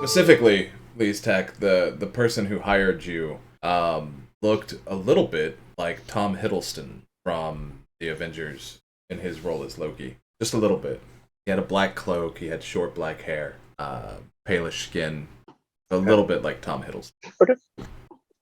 Specifically, LeasTak, the person who hired you, looked a little bit like Tom Hiddleston from the Avengers in his role as Loki. Just a little bit. He had a black cloak. He had short black hair, palish skin, a Okay. little bit like Tom Hiddleston. Okay.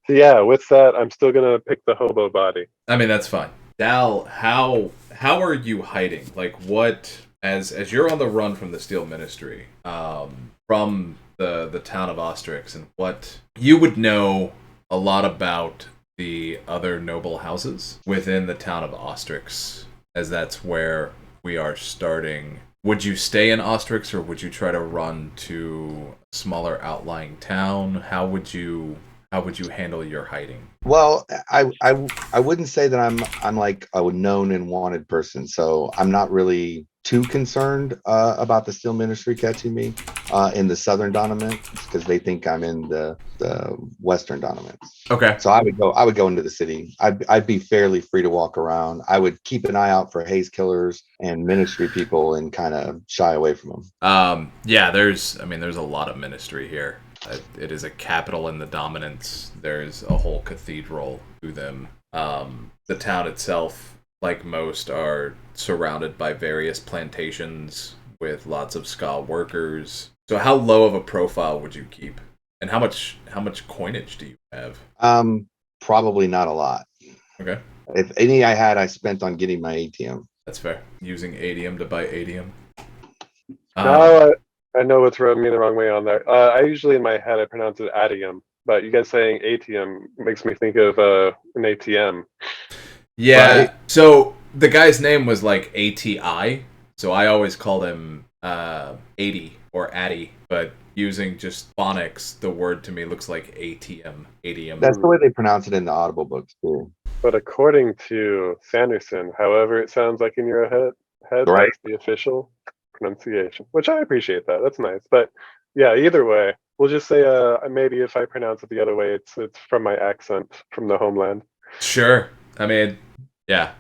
So yeah, with that, I'm still gonna pick the hobo body. I mean, that's fine. Dal, how are you hiding? Like, what as you're on the run from the Steel Ministry, from the town of Ostrix, and what you would know a lot about the other noble houses within the town of Ostrix, as that's where we are starting. Would you stay in Ostrix, or would you try to run to a smaller outlying town? How would you handle your hiding? Well, I wouldn't say that I'm like a known and wanted person, so I'm not really too concerned about the Steel Ministry catching me in the Southern Dominant because they think I'm in the Western Dominant. Okay. So I would go into the city. I'd be fairly free to walk around. I would keep an eye out for haze killers and ministry people and kind of shy away from them. Yeah, there's a lot of ministry here. It is a capital in the dominance. There's a whole cathedral to them. The town itself, like most, are surrounded by various plantations with lots of ska workers. So how low of a profile would you keep? And how much coinage do you have? Probably not a lot. Okay. If any I had, I spent on getting my ATM. That's fair. Using ADM to buy ADM. No, I know what's rubbing me the wrong way on there. I usually in my head I pronounce it adium, but you guys saying ATM makes me think of an ATM. Yeah. Right. So the guy's name was like ATI, so I always called him 80 or Addy, but using just phonics, the word to me looks like ATM. ADM. That's the way they pronounce it in the Audible books too. But according to Sanderson, however it sounds like in your head, Right. that's the official pronunciation, which I appreciate that. That's nice. But yeah, either way, we'll just say maybe if I pronounce it the other way, it's from my accent from the homeland. Sure. I mean, yeah.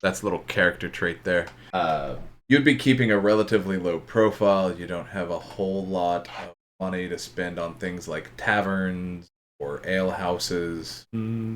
That's a little character trait there. You'd be keeping a relatively low profile. You don't have a whole lot of money to spend on things like taverns or ale houses.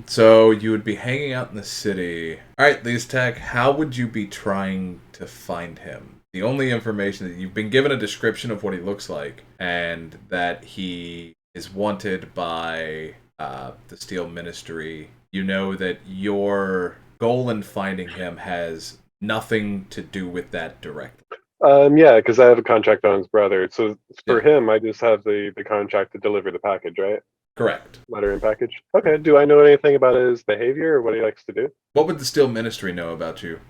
So you would be hanging out in the city. All right, LeasTak, how would you be trying to find him? The only information that you've been given a description of what he looks like, and that he is wanted by the Steel Ministry. You know that your goal in finding him has nothing to do with that directly. Yeah, because I have a contract on his brother. So for Yeah. him, I just have the contract to deliver the package, right? Correct. Letter and package. Okay. Do I know anything about his behavior or what he likes to do? What would the Steel Ministry know about you?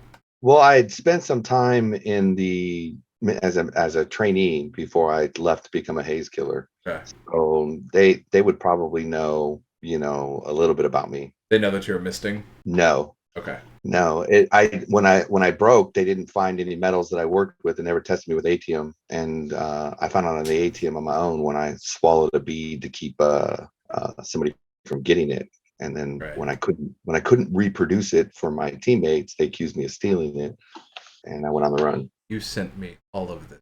Well, I had spent some time in the as a trainee before I left to become a haze killer. Okay. So they would probably know, a little bit about me. They know that you're a misting? No. Okay. No, when I broke, they didn't find any metals that I worked with and never tested me with ATM. And I found out on the ATM on my own when I swallowed a bead to keep somebody from getting it. And then Right. when I couldn't reproduce it for my teammates, they accused me of stealing it, and I went on the run. You sent me all of this.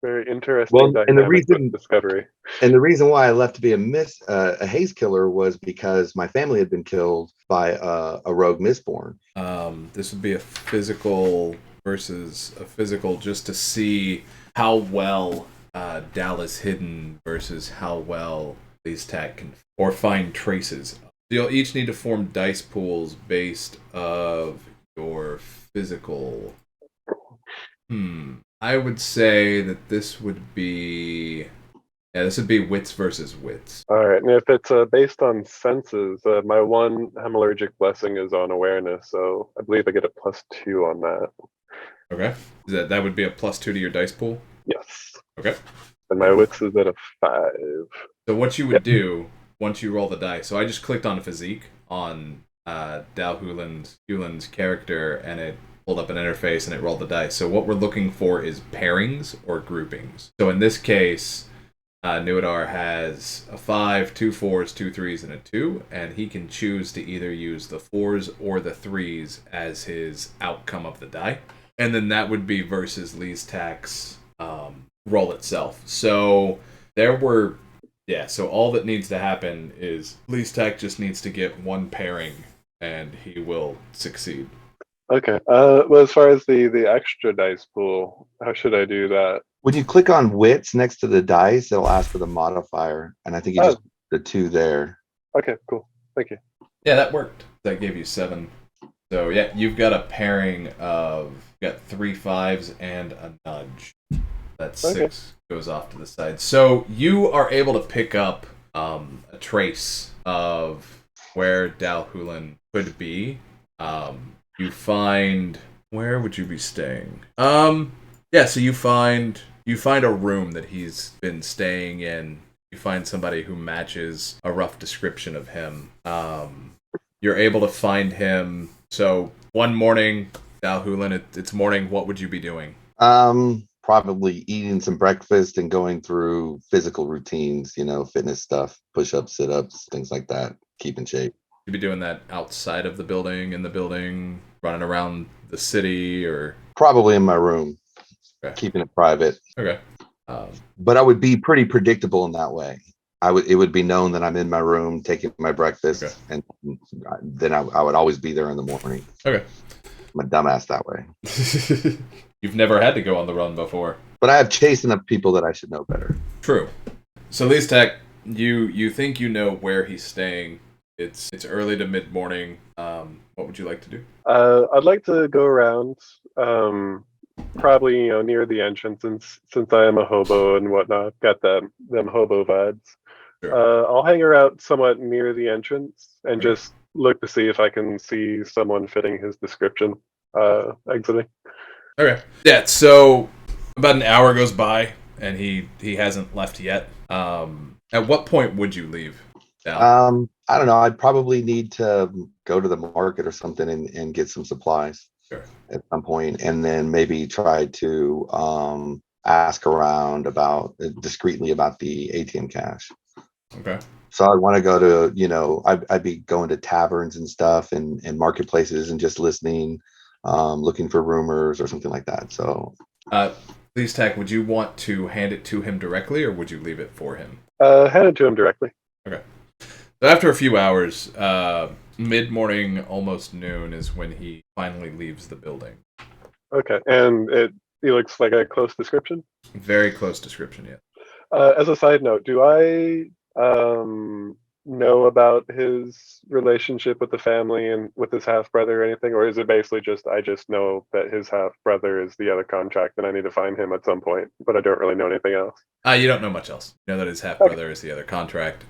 Very interesting Well, and the dynamic with reason discovery. why I left to be a haze killer was because my family had been killed by a rogue Mistborn. This would be a physical versus a physical, just to see how well Dal is hidden versus how well LeasTak can or find traces. You'll each need to form dice pools based of your physical. I would say that this would be wits versus wits. All right. And if it's based on senses, my one hemorrhagic blessing is on awareness. So I believe I get a +2 on that. Okay. That would be a +2 to your dice pool? Yes. Okay. And my wits is at a 5. So what you would do once you roll the dice, so I just clicked on physique on Dal Hulen's character, and it pulled up an interface and it rolled the dice. So what we're looking for is pairings or groupings. So in this case, Neudar has a 5, 2 4s, 2 3s, and a 2, and he can choose to either use the 4s or the 3s as his outcome of the die. And then that would be versus LeasTak's roll itself. So there were, yeah. So all that needs to happen is LeasTak just needs to get one pairing, and he will succeed. Okay. Well, as far as the extra dice pool, how should I do that? When you click on wits next to the dice, it'll ask for the modifier, and I think you Oh. just the 2 there. Okay, cool. Thank you. Yeah, that worked. That gave you 7. So yeah, you've got a pairing of got 3 5s and a nudge. That 6 Okay. goes off to the side. So you are able to pick up a trace of where Dal Hulen could be. You find, where would you be staying? Yeah, so you find a room that he's been staying in. You find somebody who matches a rough description of him. You're able to find him. So one morning, Dal Hulen, it's morning. What would you be doing? Probably eating some breakfast and going through physical routines, fitness stuff, push-ups, sit-ups, things like that. Keep in shape. You'd be doing that outside of the building, in the building, running around the city, or Probably in my room, okay. keeping it private. Okay. But I would be pretty predictable in that way. It would be known that I'm in my room taking my breakfast, okay. and then I would always be there in the morning. Okay. I'm a dumbass that way. You've never had to go on the run before. But I have chasing up people that I should know better. True. So LeasTak, you think you know where he's staying. It's early to mid morning. What would you like to do? I'd like to go around, probably near the entrance, since I am a hobo and whatnot. Got them hobo vibes. Sure. I'll hang around somewhat near the entrance and Okay. just look to see if I can see someone fitting his description exiting. Okay. Yeah. So about an hour goes by and he hasn't left yet. At what point would you leave? Dal? I don't know. I'd probably need to go to the market or something and get some supplies Sure. at some point, and then maybe try to ask around discreetly about the ATM cash. Okay. So I'd want to go to, I'd be going to taverns and stuff and marketplaces and just listening, looking for rumors or something like that. So, LeasTak, would you want to hand it to him directly, or would you leave it for him? Hand it to him directly. Okay. So after a few hours, mid-morning, almost noon, is when he finally leaves the building. Okay, and he looks like a close description. Very close description, yeah. As a side note, do I know about his relationship with the family and with his half brother or anything, or is it basically just I just know that his half brother is the other contract and I need to find him at some point, but I don't really know anything else? You don't know much else. You know that his half brother is the other contract.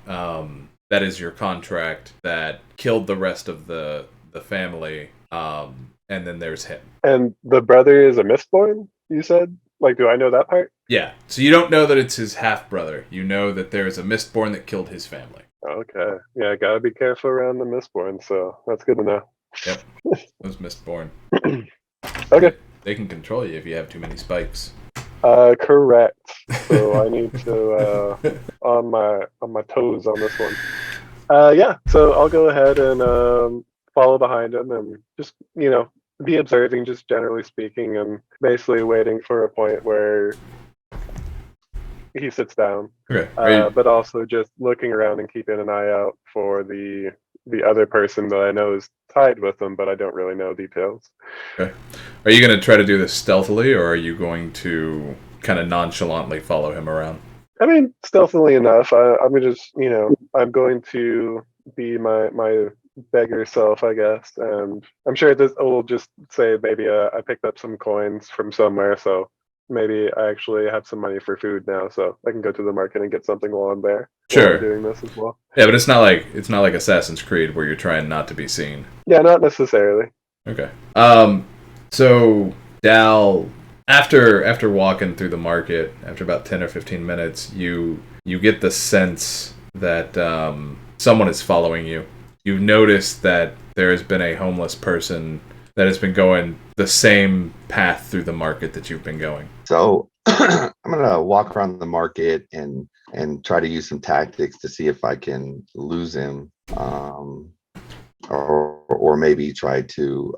That is your contract that killed the rest of the family. And then there's him. And the brother is a Mistborn, you said? Like, do I know that part? Yeah. So you don't know that it's his half brother. You know that there's a Mistborn that killed his family. Okay. Yeah, gotta be careful around the Mistborn, so that's good to know. Yep. Those Mistborn. Okay. They can control you if you have too many spikes. Correct. So I need to on my toes on this one. Yeah. So I'll go ahead and follow behind him and just be observing, just generally speaking, and basically waiting for a point where he sits down. Okay. But also just looking around and keeping an eye out for the other person that I know is tied with him, but I don't really know details. Okay. Are you going to try to do this stealthily, or are you going to kind of nonchalantly follow him around? I mean, stealthily enough. I'm just, I'm going to be my beggar self, I guess, and I'm sure this will just say maybe I picked up some coins from somewhere, so maybe I actually have some money for food now, so I can go to the market and get something while I'm there. Sure. While I'm doing this as well. Yeah, but it's not like Assassin's Creed where you're trying not to be seen. Yeah, not necessarily. Okay. So Dal, after walking through the market, after about 10 or 15 minutes, you get the sense that someone is following you. You've noticed that there has been a homeless person that has been going the same path through the market that you've been going. So I'm gonna walk around the market and try to use some tactics to see if I can lose him, or maybe try to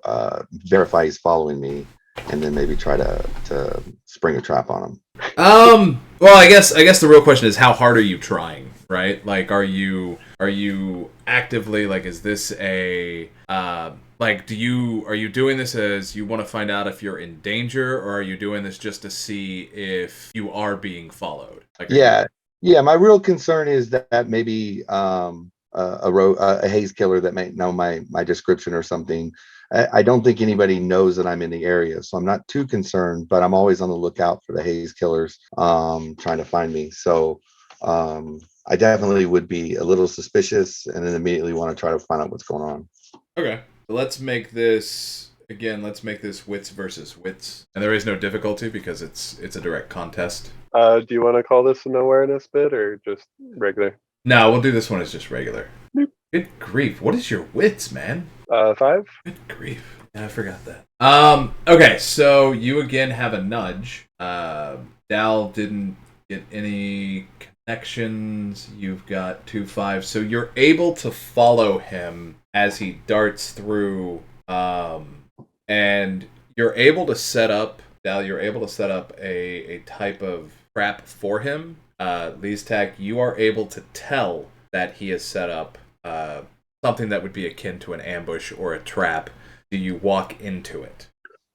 verify he's following me, and then maybe try to spring a trap on him. Well, I guess the real question is how hard are you trying, right? Like, are you actively like? Is this a like? Are you doing this as you want to find out if you're in danger, or are you doing this just to see if you are being followed? Like, are you? Yeah, yeah. My real concern is that maybe a haze killer that may know my description or something. I don't think anybody knows that I'm in the area, so I'm not too concerned. But I'm always on the lookout for the haze killers, trying to find me. So I definitely would be a little suspicious, and then immediately want to try to find out what's going on. Okay, so let's make this again. Let's make this wits versus wits, and there is no difficulty because it's a direct contest. Do you want to call this an awareness bit or just regular? No, we'll do this one as just regular. Nope. Good grief! What is your wits, man? 5. Good grief! Yeah, I forgot that. Okay, so you again have a nudge. Dal didn't get any connections. You've got 2 5, so you're able to follow him as he darts through. And you're able to set up. Dal, you're able to set up a type of trap for him. LeasTak, you are able to tell that he has set up something that would be akin to an ambush or a trap. Do you walk into it?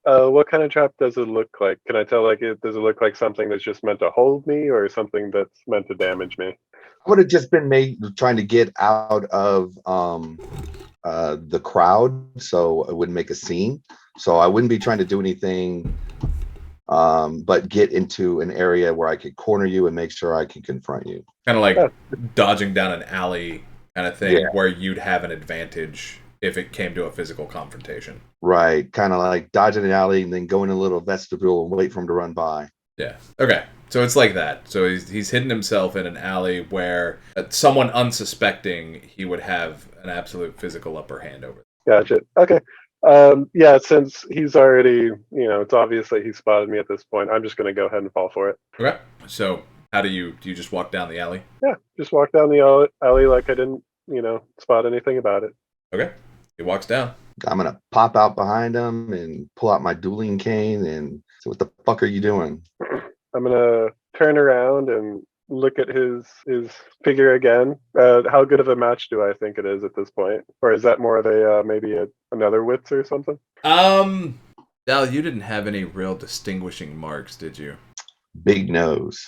What kind of trap does it look like? Can I tell, does it look like something that's just meant to hold me or something that's meant to damage me? I would have just been trying to get out of the crowd, so it wouldn't make a scene. So I wouldn't be trying to do anything, but get into an area where I could corner you and make sure I can confront you. Kind of like dodging down an alley kind of thing, Yeah. where you'd have an advantage if it came to a physical confrontation. Right, kind of like dodging an alley and then go in a little vestibule and wait for him to run by. Yeah. Okay. So it's like that. So he's hidden himself in an alley where someone unsuspecting he would have an absolute physical upper hand over. Gotcha. Okay. Yeah, since he's already, it's obvious that he spotted me at this point, I'm just going to go ahead and fall for it. Okay. So how do you just walk down the alley? Yeah, just walk down the alley like I didn't, spot anything about it. Okay. He walks down. I'm gonna pop out behind him and pull out my dueling cane and say, "What the fuck are you doing?" I'm going to turn around and look at his figure again. How good of a match do I think it is at this point? Or is that more of a maybe another wits or something? Dal, you didn't have any real distinguishing marks, did you? Big nose.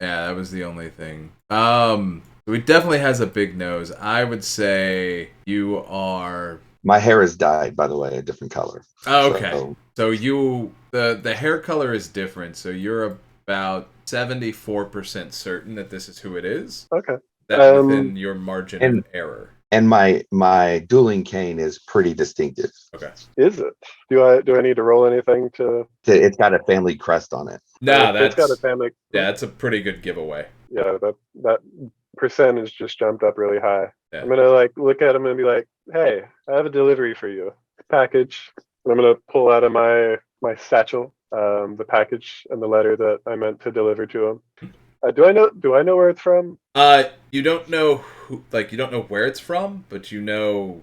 Yeah, that was the only thing. He definitely has a big nose. I would say you are. My hair is dyed, by the way, a different color. Oh, okay. So you the hair color is different. So you're about 74% certain that this is who it is. Okay. That's within your margin of error. And my dueling cane is pretty distinctive. Okay. Is it? Do I need to roll anything to? It's got a family crest on it. No, it's got a family. Yeah, it's a pretty good giveaway. Yeah, that percentage just jumped up really high. Yeah. I'm gonna look at him and be like, "Hey, I have a delivery for you. Package." And I'm gonna pull out of my satchel the package and the letter that I meant to deliver to him. Do I know where it's from? You don't know you don't know where it's from, but you know,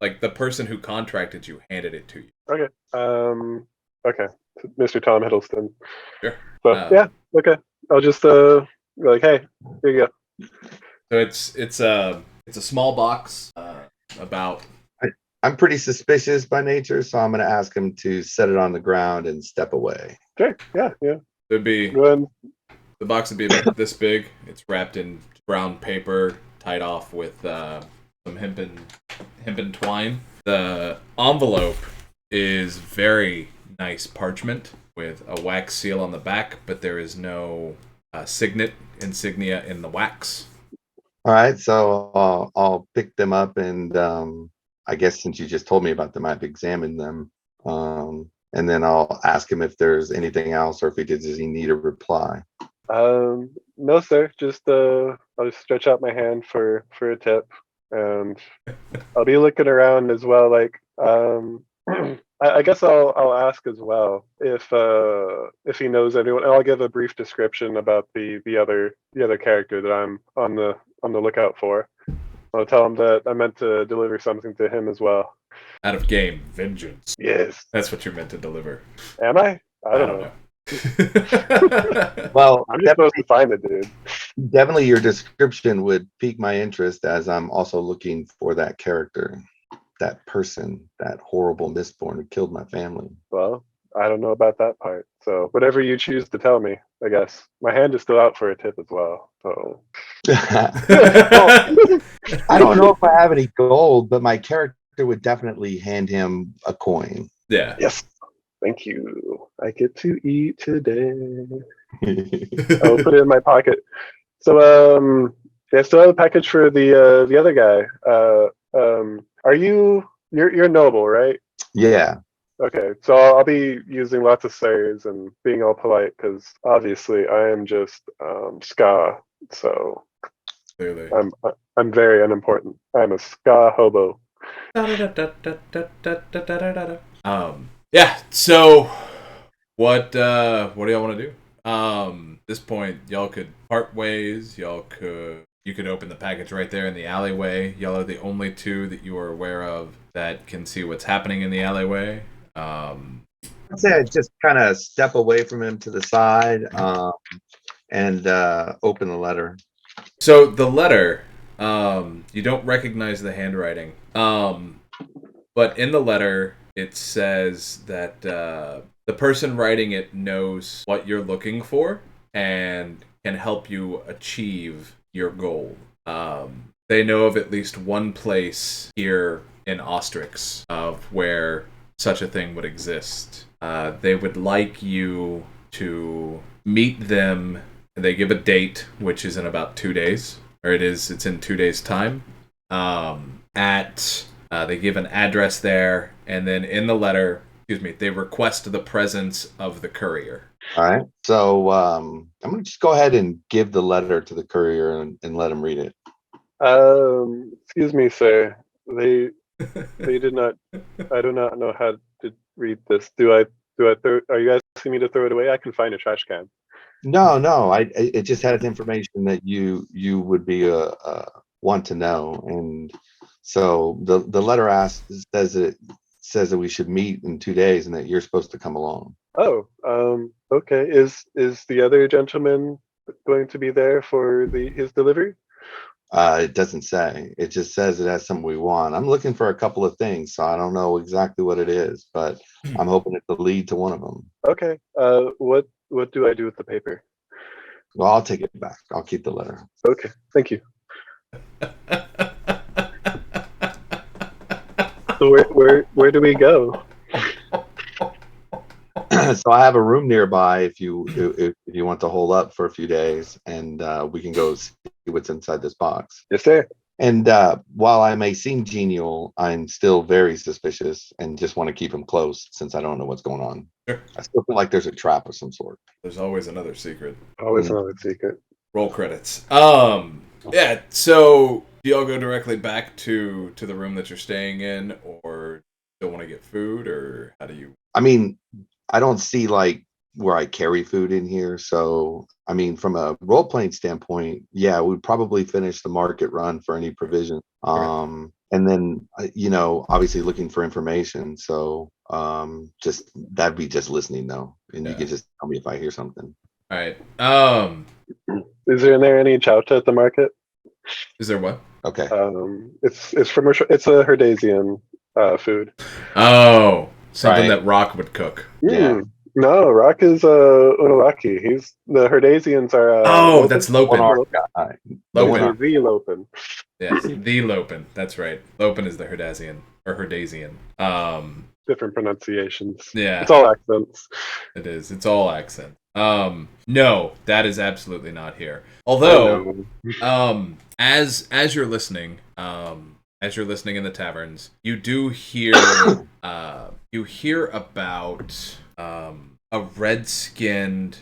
like the person who contracted you handed it to you. Okay. Okay. Mr. Tom Hiddleston. Sure. So yeah. Okay. I'll just be like, "Hey, here you go." So it's a small box. About. I'm pretty suspicious by nature, so I'm going to ask him to set it on the ground and step away. Okay. Yeah. It'd be. Go ahead. The box would be about this big. It's wrapped in brown paper, tied off with some hempen twine. The envelope is very nice parchment with a wax seal on the back, but there is no insignia in the wax. All right, so I'll pick them up, and I guess since you just told me about them, I've examined them, and then I'll ask him if there's anything else, or if does he need a reply. No, sir. Just I'll just stretch out my hand for a tip, and I'll be looking around as well. I guess I'll ask as well if he knows anyone. I'll give a brief description about the other character that I'm on the lookout for. I'll tell him that I meant to deliver something to him as well. Out of game, vengeance. Yes. That's what you're meant to deliver. Am I? I don't know. Well, I'm just supposed to find the dude. definitely your description would pique my interest as I'm also looking for that character, that person, that horrible Mistborn who killed my family. Well, I don't know about that part. So whatever you choose to tell me, I guess. My hand is still out for a tip as well. So Well, I don't know if I have any gold, but my character would definitely hand him a coin. Yeah. yes. Thank you. I get to eat today. I will put it in my pocket. So yeah, I still have a package for the other guy. Are you're noble, right? Yeah. Okay, so I'll be using lots of sirs and being all polite because obviously I am just ska. So Clearly. I'm very unimportant. I'm a ska hobo. Yeah, so what do y'all want to do? This point, y'all could part ways, you could open the package right there in the alleyway. Y'all are the only two that you are aware of that can see what's happening in the alleyway. I'd say I just kind of step away from him to the side and open the letter. So the letter, you don't recognize the handwriting. But in the letter, it says that the person writing it knows what you're looking for and can help you achieve your goal. They know of at least one place here in Ostrix of where such a thing would exist. They would like you to meet them. They give a date, which is in about 2 days, or it's in 2 days' time. They give an address there, and then in the letter, they request the presence of the courier. All right. So I'm going to just go ahead and give the letter to the courier and let him read it. Excuse me, sir. They did not. I do not know how to read this. Do I throw? Are you asking me to throw it away? I can find a trash can. No. It just has information that you would be want to know, and so the letter says that we should meet in 2 days, and that you're supposed to come along. Oh, okay. Is the other gentleman going to be there for his delivery? It doesn't say. It just says it has something we want. I'm looking for a couple of things, so I don't know exactly what it is, but I'm hoping it will lead to one of them. Okay. What do I do with the paper? Well, I'll take it back. I'll keep the letter. Okay. Thank you. So where do we go? So I have a room nearby if you want to hold up for a few days, and we can go see what's inside this box. Yes, sir. And while I may seem genial, I'm still very suspicious and just want to keep him close since I don't know what's going on. Sure. I still feel like there's a trap of some sort. There's always another secret. Always another secret. Roll credits. Yeah, so do y'all go directly back to the room that you're staying in, or still want to get food, or how do you? I mean, I don't see like where I carry food in here. So, I mean, from a role playing standpoint, yeah, we'd probably finish the market run for any provision. And then, obviously looking for information. So, that'd be just listening though. And you can just tell me if I hear something. All right. Is there any chowta at the market? Is there what? Okay. It's it's a Herdasian food. Oh, something that Rock would cook. Yeah. No, Rock is Unalaki. The Herdasians are. Oh, that's Lopen. Lopen. The Lopen. Yes, the Lopen. That's right. Lopen is the Herdasian or Herdasian. Different pronunciations. Yeah, it's all accents. It is. It's all accent. No, that is absolutely not here. Although, as you're listening, in the taverns, you do hear about a red-skinned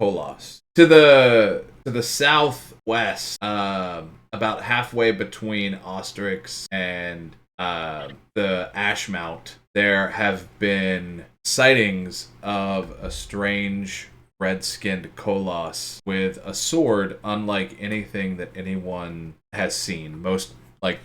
Kolos to the southwest, about halfway between Ostrix and the Ashmount. There have been sightings of a strange red-skinned Kolos with a sword unlike anything that anyone has seen.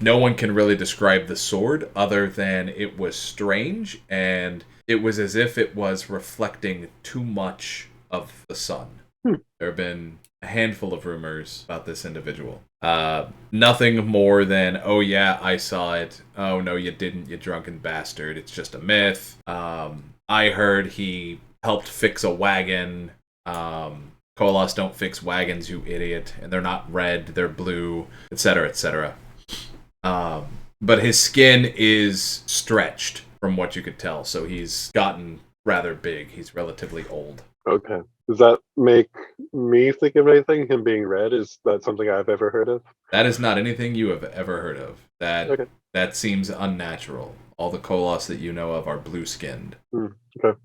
No one can really describe the sword other than it was strange, and it was as if it was reflecting too much of the sun. Hmm. There have been a handful of rumors about this individual. Nothing more than, oh yeah, I saw it. Oh no, you didn't, you drunken bastard. It's just a myth. I heard he helped fix a wagon. Koalas don't fix wagons, you idiot. And they're not red, they're blue, etc., etc. But his skin is stretched, from what you could tell. So he's gotten rather big. He's relatively old. Okay. Does that make me think of anything? Him being red? Is that something I've ever heard of? That is not anything you have ever heard of. Okay. That seems unnatural. All the Koalas that you know of are blue-skinned. Okay.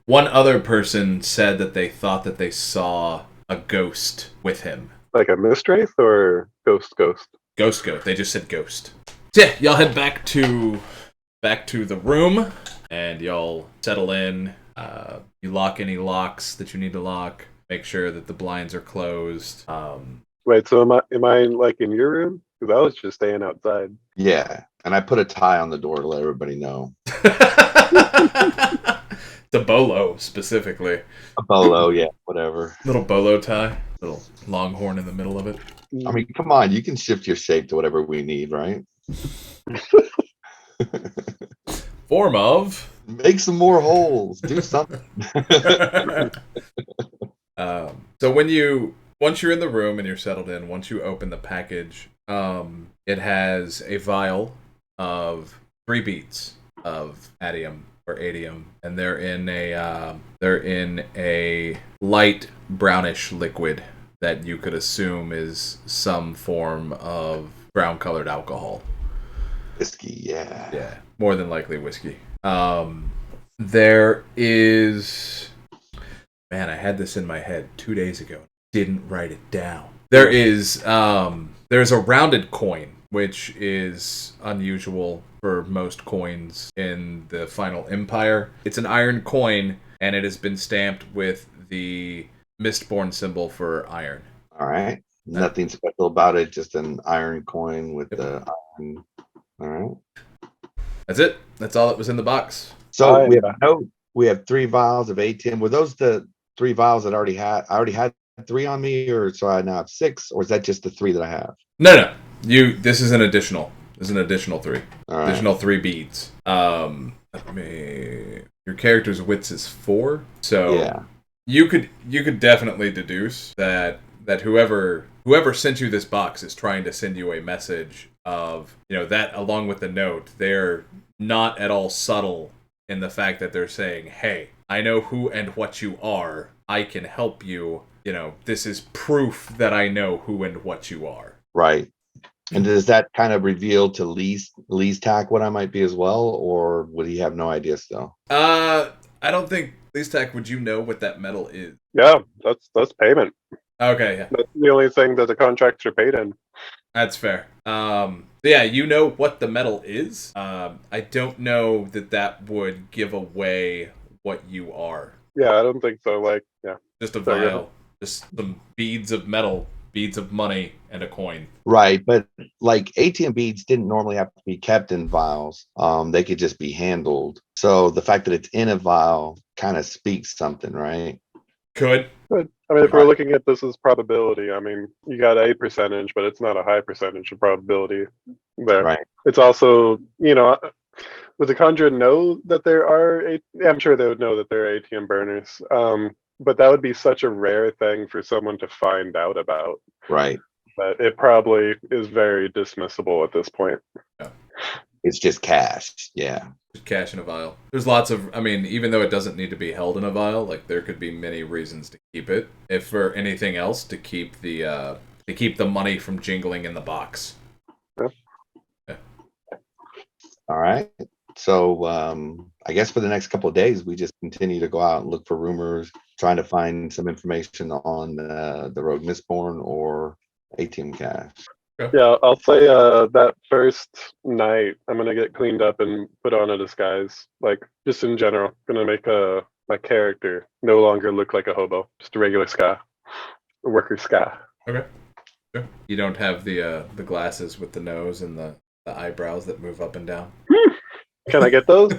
One other person said that they thought that they saw a ghost with him. Like a Mistwraith or ghost? Ghost. They just said ghost. So yeah, y'all head back to the room, and y'all settle in. You lock any locks that you need to lock. Make sure that the blinds are closed. Wait, so am I like in your room? Because I was just staying outside. Yeah, and I put a tie on the door to let everybody know. The bolo, specifically. A bolo, yeah, whatever. Little bolo tie. Little longhorn in the middle of it. I mean, come on, you can shift your shape to whatever we need, right? Form of. Make some more holes. Do something. So once you're in the room and you're settled in, once you open the package, it has a vial of 3 beads of adium or adium, and they're in a light brownish liquid that you could assume is some form of brown-colored alcohol. Whiskey, yeah. Yeah, more than likely whiskey. There is... Man, I had this in my head 2 days ago. Didn't write it down. There's a rounded coin, which is unusual for most coins in the Final Empire. It's an iron coin, and it has been stamped with the Mistborn symbol for iron. All right. Nothing special about it, just an iron coin with the iron. All right. That's it. That's all that was in the box. So we have 3 vials of ATM. Were those the 3 vials that I already had 3 on me, or so I now have 6, or is that just the 3 that I have? No. This is an additional. This is an additional 3. All right. Additional 3 beads. Your character's wits is 4, so Yeah. you could definitely deduce that whoever sent you this box is trying to send you a message of, that along with the note. They're not at all subtle in the fact that they're saying, hey, I know who and what you are. I can help you. This is proof that I know who and what you are. Right. And does that kind of reveal to LeasTak what I might be as well, or would he have no idea still? I don't think LeasTak, would you know what that metal is? Yeah, that's payment. Okay, yeah. That's the only thing that the contracts are paid in. That's fair. Yeah, you know what the metal is. I don't know that would give away what you are. Yeah, I don't think so. Just a vial, just some beads of metal, beads of money, and a coin. Right, but like ATM beads didn't normally have to be kept in vials. They could just be handled. So the fact that it's in a vial kind of speaks something, right? Could. But, if we're looking at this as probability, you got a percentage, but it's not a high percentage of probability there. Right. It's also, would the conjurer know that there are, I'm sure they would know that there are ATM burners. But that would be such a rare thing for someone to find out about. Right. That it probably is very dismissible at this point. Yeah. It's just cash. Yeah. Just cash in a vial. There's lots of, even though it doesn't need to be held in a vial, there could be many reasons to keep it. If for anything else, to keep the money from jingling in the box. Yeah. Yeah. All right. So I guess for the next couple of days, we just continue to go out and look for rumors, trying to find some information on the rogue Mistborn or ATM cash. Yeah, I'll say that first night I'm gonna get cleaned up and put on a disguise. Just in general, gonna make my character no longer look like a hobo, just a regular ska, a worker ska. Okay. Sure. You don't have the glasses with the nose and the eyebrows that move up and down. Can I get those?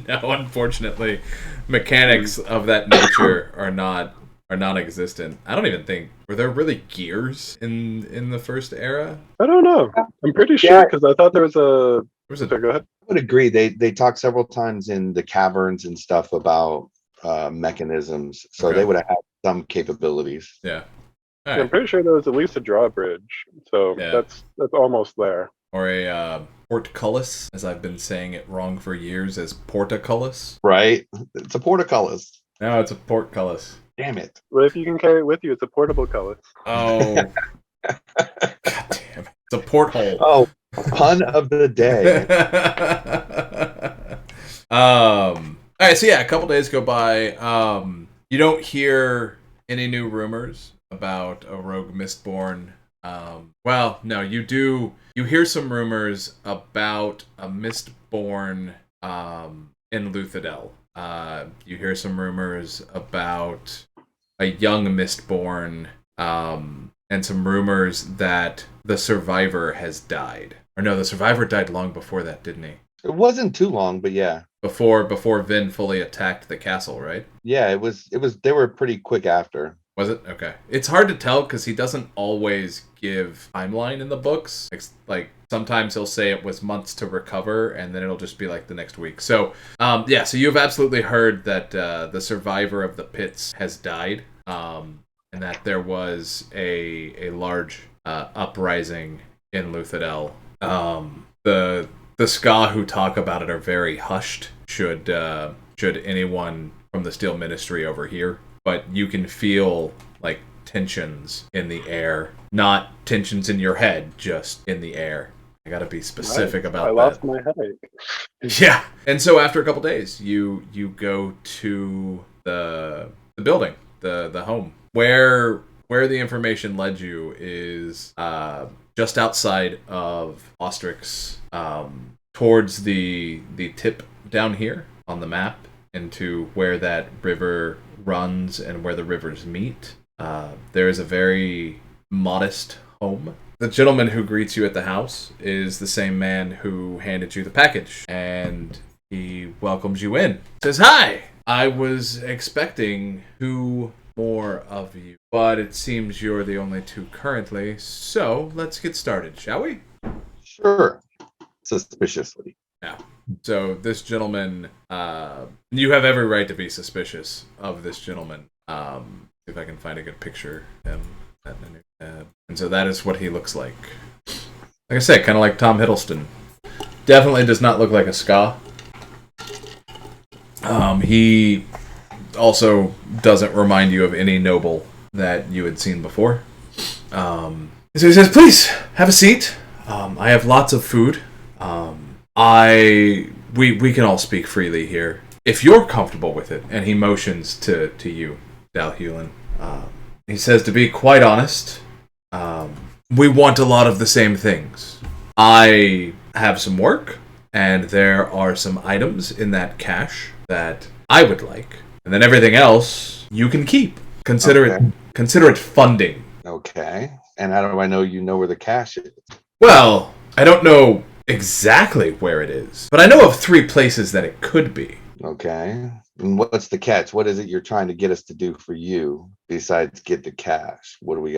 No, unfortunately, mechanics of that nature are non-existent. I don't even think were there really gears in the first era. I don't know. I'm pretty Yeah. sure because I thought there was a. There was a Sorry, go ahead. I would agree. They talk several times in the caverns and stuff about mechanisms, so Okay. they would have had some capabilities. yeah. All I'm right. pretty sure there was at least a drawbridge. So Yeah. that's almost there. Or a portcullis, as I've been saying it wrong for years, as portcullis. Right? It's a portcullis. No, it's a portcullis. Damn it. But if you can carry it with you, it's a portable color. Oh, god damn it! It's a porthole. Oh, pun of the day. All right, so yeah, a couple days go by. You don't hear any new rumors about a rogue Mistborn. Well, no, you do. You hear some rumors about a Mistborn in Luthadel. You hear some rumors about a young Mistborn, and some rumors that the survivor has died. Or no, the survivor died long before that, didn't he? It wasn't too long, but yeah. Before Vin fully attacked the castle, right? Yeah, it was they were pretty quick after. Was it? Okay. It's hard to tell because he doesn't always give timeline in the books. Like, sometimes he'll say it was months to recover, and then it'll just be like the next week. So, yeah, so you've absolutely heard that the survivor of the pits has died, and that there was a large uprising in Luthadel. The Ska who talk about it are very hushed, should anyone from the Steel Ministry overhear. But you can feel, like, tensions in the air. Not tensions in your head, just in the air. I gotta be specific about that. I lost my headache. Yeah. And so after a couple days, you go to the building, the home. Where the information led you is just outside of Ostrix, towards the tip down here on the map into where that river runs and where the rivers meet. There is a very modest home. The gentleman who greets you at the house is the same man who handed you the package, and he welcomes you in. Says, "Hi! I was expecting 2 more of you, but it seems you're the only 2 currently, so let's get started, shall we?" Sure. Suspiciously. Yeah. So this gentleman, you have every right to be suspicious of this gentleman. See if I can find a good picture of him. And so that is what he looks like. Like I said, kind of like Tom Hiddleston. Definitely does not look like a Ska. He also doesn't remind you of any noble that you had seen before. So he says, "Please, have a seat. I have lots of food. We can all speak freely here. If you're comfortable with it." And he motions to you, Dal Hulen. He says, "To be quite honest, we want a lot of the same things. I have some work, and there are some items in that cache that I would like. And then everything else you can keep. Consider it funding." Okay. And how do I know you know where the cash is? Well, I don't know exactly where it is, but I know of 3 places that it could be. Okay. And what's the catch? What is it you're trying to get us to do for you besides get the cash? What do we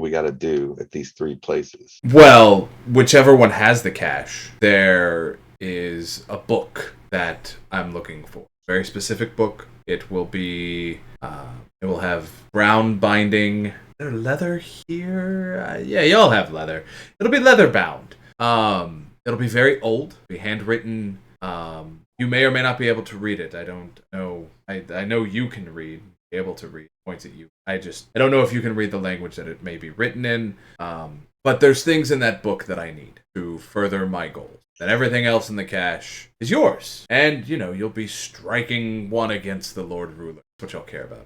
gotta do at these 3 places? Well, whichever one has the cache, there is a book that I'm looking for. Very specific book. It will be, it will have brown binding. Is there leather here? Yeah, y'all have leather. It'll be leather bound. It'll be very old, be handwritten. You may or may not be able to read it. I don't know. I know you can read, be able to read. Points at you. I don't know if you can read the language that it may be written in. But there's things in that book that I need to further my goals. Then everything else in the cache is yours. And, you'll be striking one against the Lord Ruler. That's what y'all care about.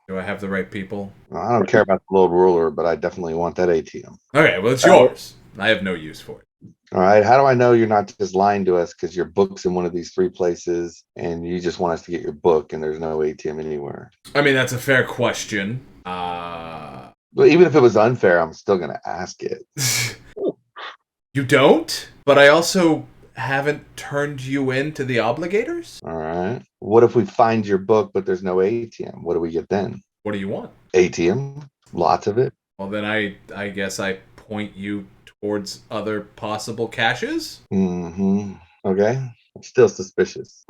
Do I have the right people? Well, I don't care about the Lord Ruler, but I definitely want that ATM. Okay, well, it's yours. I have no use for it. All right. How do I know you're not just lying to us because your book's in one of these 3 places and you just want us to get your book and there's no ATM anywhere? I mean, that's a fair question. But even if it was unfair, I'm still going to ask it. You don't? But I also haven't turned you in to the obligators? All right. What if we find your book, but there's no ATM? What do we get then? What do you want? ATM, lots of it. Well, then I guess I point you towards other possible caches. Mm-hmm. Okay. I'm still suspicious.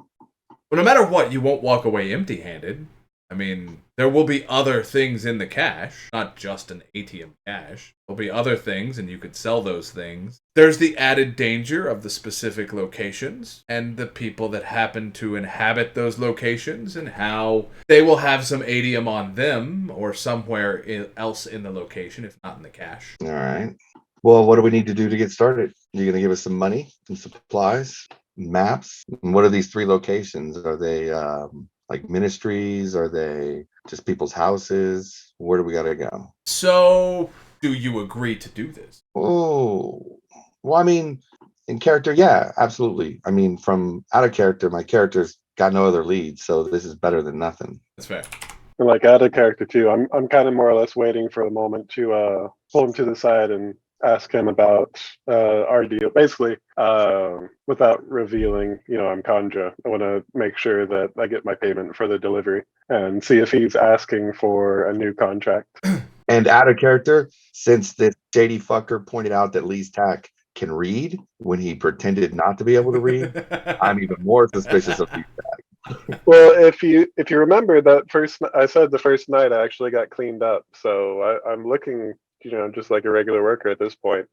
But no matter what, you won't walk away empty-handed. I mean, there will be other things in the cache, not just an ATM cache. There'll be other things, and you could sell those things. There's the added danger of the specific locations, and the people that happen to inhabit those locations, and how they will have some ATM on them, or somewhere else in the location, if not in the cache. All right. Well, what do we need to do to get started? You're going to give us some money, some supplies, maps? And what are these 3 locations? Are they like ministries? Are they just people's houses? Where do we got to go? So, do you agree to do this? Oh, well, I mean, in character, yeah, absolutely. I mean, from out of character, my character's got no other leads, so this is better than nothing. That's fair. And like out of character too, I'm kind of more or less waiting for the moment to pull him to the side and ask him about our deal. Basically, without revealing, I'm Kanja. I want to make sure that I get my payment for the delivery and see if he's asking for a new contract. And out of character, since this shady fucker pointed out that LeasTak can read when he pretended not to be able to read, I'm even more suspicious of LeasTak. Well, if you remember that I said the first night I actually got cleaned up, so I'm looking, just like a regular worker at this point,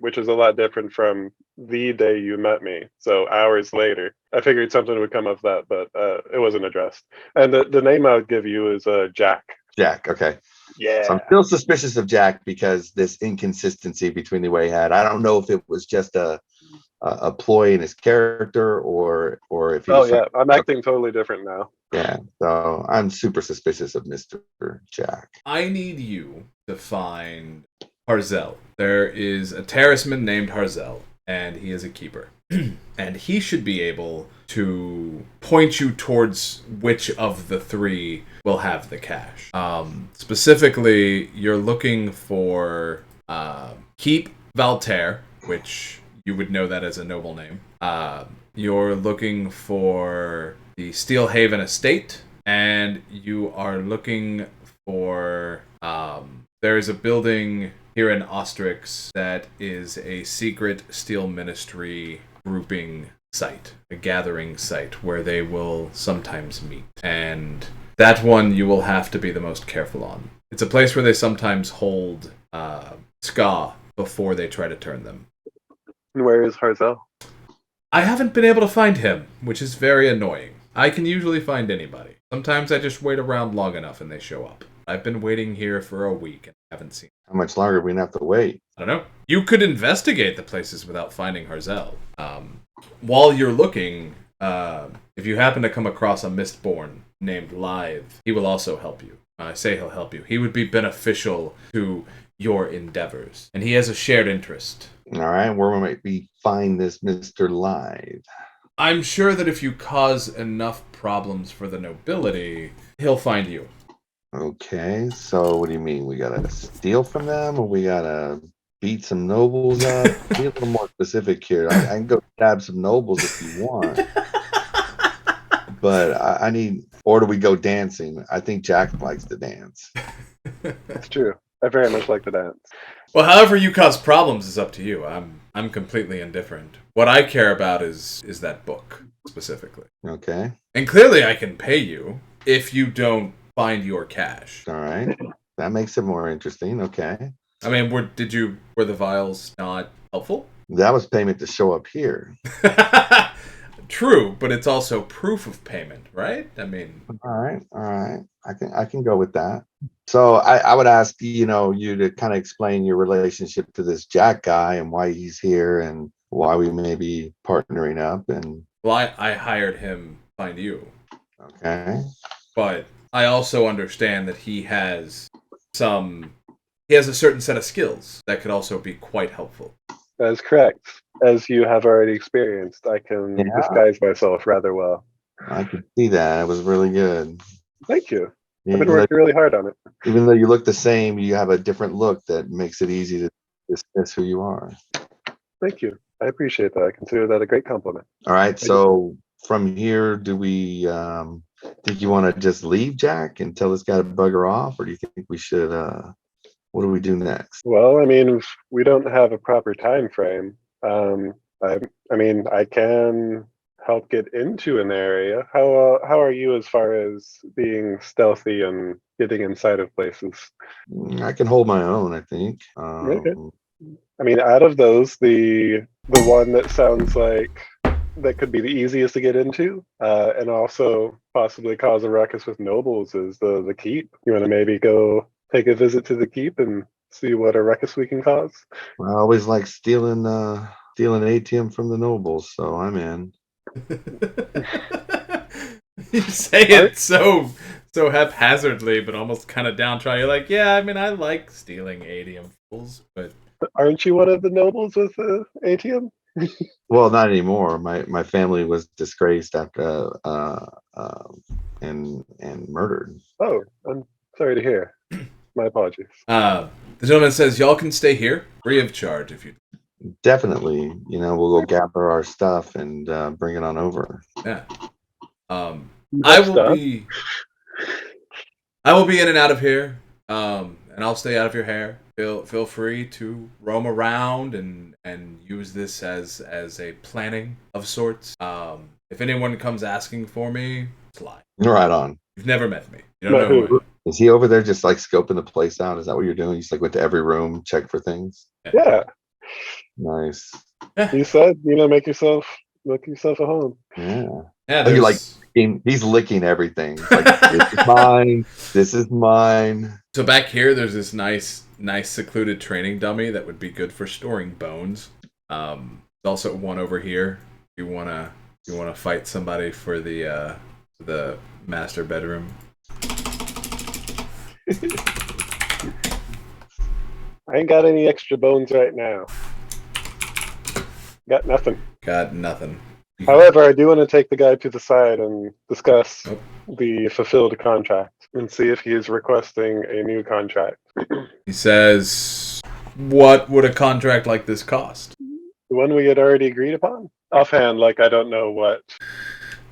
which is a lot different from the day you met me. So hours later, I figured something would come of that, but it wasn't addressed. And the name I would give you is Jack. Jack, okay. Yeah. So I'm still suspicious of Jack because this inconsistency between the way he had. I don't know if it was just a ploy in his character or if he Oh was yeah, I'm acting totally different now. Yeah, so I'm super suspicious of Mr. Jack. I need you to find Harzel. There is a terraceman named Harzel, and he is a keeper. And he should be able to point you towards which of the 3 will have the cash. Specifically, you're looking for Keep Valtaire, which you would know that as a noble name. You're looking for the Steelhaven Estate, and you are looking for... there is a building here in Ostrix that is a secret Steel Ministry grouping site, a gathering site where they will sometimes meet. And that one you will have to be the most careful on. It's a place where they sometimes hold ska before they try to turn them. And where is Harzel? I haven't been able to find him, which is very annoying. I can usually find anybody. Sometimes I just wait around long enough and they show up. I've been waiting here for a week and haven't seen him. How much longer are we gonna have to wait? I don't know. You could investigate the places without finding Harzel. While you're looking, if you happen to come across a Mistborn named Live, he will also help you. I say he'll help you. He would be beneficial to your endeavors, and he has a shared interest. All right, where might we find this Mr. Live? I'm sure that if you cause enough problems for the nobility, he'll find you. Okay, so what do you mean? We gotta steal from them, or we gotta beat some nobles up? Be a little more specific here. I can go stab some nobles if you want, but I need. Or do we go dancing? I think Jack likes to dance. That's true. I very much like to dance. Well, however you cause problems is up to you. I'm completely indifferent. What I care about is that book specifically. Okay. And clearly, I can pay you if you don't find your cash. All right. That makes it more interesting. Okay. I mean, were the vials not helpful? That was payment to show up here. True, but it's also proof of payment, right? I mean, all right. I can go with that. So I would ask you to kind of explain your relationship to this Jack guy and why he's here and why we may be partnering up. And well, I hired him to find you. Okay. But I also understand that he has a certain set of skills that could also be quite helpful. That is correct. As you have already experienced, I can disguise myself rather well. I could see that. It was really good. Thank you. I've been working really hard on it. Even though you look the same, you have a different look that makes it easy to dismiss who you are. Thank you. I appreciate that. I consider that a great compliment. All right. Thank you. So from here, do we think you want to just leave Jack and tell this guy to bugger off, or do you think we should? What do we do next? Well, I mean, we don't have a proper time frame. Um, I mean, I can help get into an area. How are you as far as being stealthy and getting inside of places? I can hold my own, I think. Okay. I mean, out of those, the one that sounds like that could be the easiest to get into, and also possibly cause a ruckus with nobles is the keep. You want to maybe go take a visit to the keep and see what a ruckus we can cause? I always like stealing ATM from the nobles, so I'm in. You say it so haphazardly, but almost kind of downtrodden. You're like, yeah, I mean, I like stealing ATM fools, but Aren't you one of the nobles with the ATM? Well, not anymore. My family was disgraced after and murdered. Oh, I'm sorry to hear. My apologies. the gentleman says, y'all can stay here, free of charge if you. Definitely, we'll go gather our stuff and bring it on over. Yeah. I Next will up. be. I will be in and out of here, and I'll stay out of your hair. Feel free to roam around and use this as a planning of sorts. If anyone comes asking for me, it's lie. Right on. You've never met me. You don't know who I am. Is he over there just like scoping the place out? Is that what you're doing? You just like went to every room, check for things? Yeah, Nice. you said make yourself a home. Yeah. Yeah, Oh, you like there's he's licking everything. It's like this is mine. This is mine. so back here. There's this nice secluded training dummy that would be good for storing bones. There's also one over here. You wanna fight somebody for the master bedroom. I ain't got any extra bones right now. Got nothing. Got nothing. However, I do want to take the guy to the side and discuss the fulfilled contract and see if he is requesting a new contract. He says, "What would a contract like this cost?" The one we had already agreed upon? Offhand, I don't know what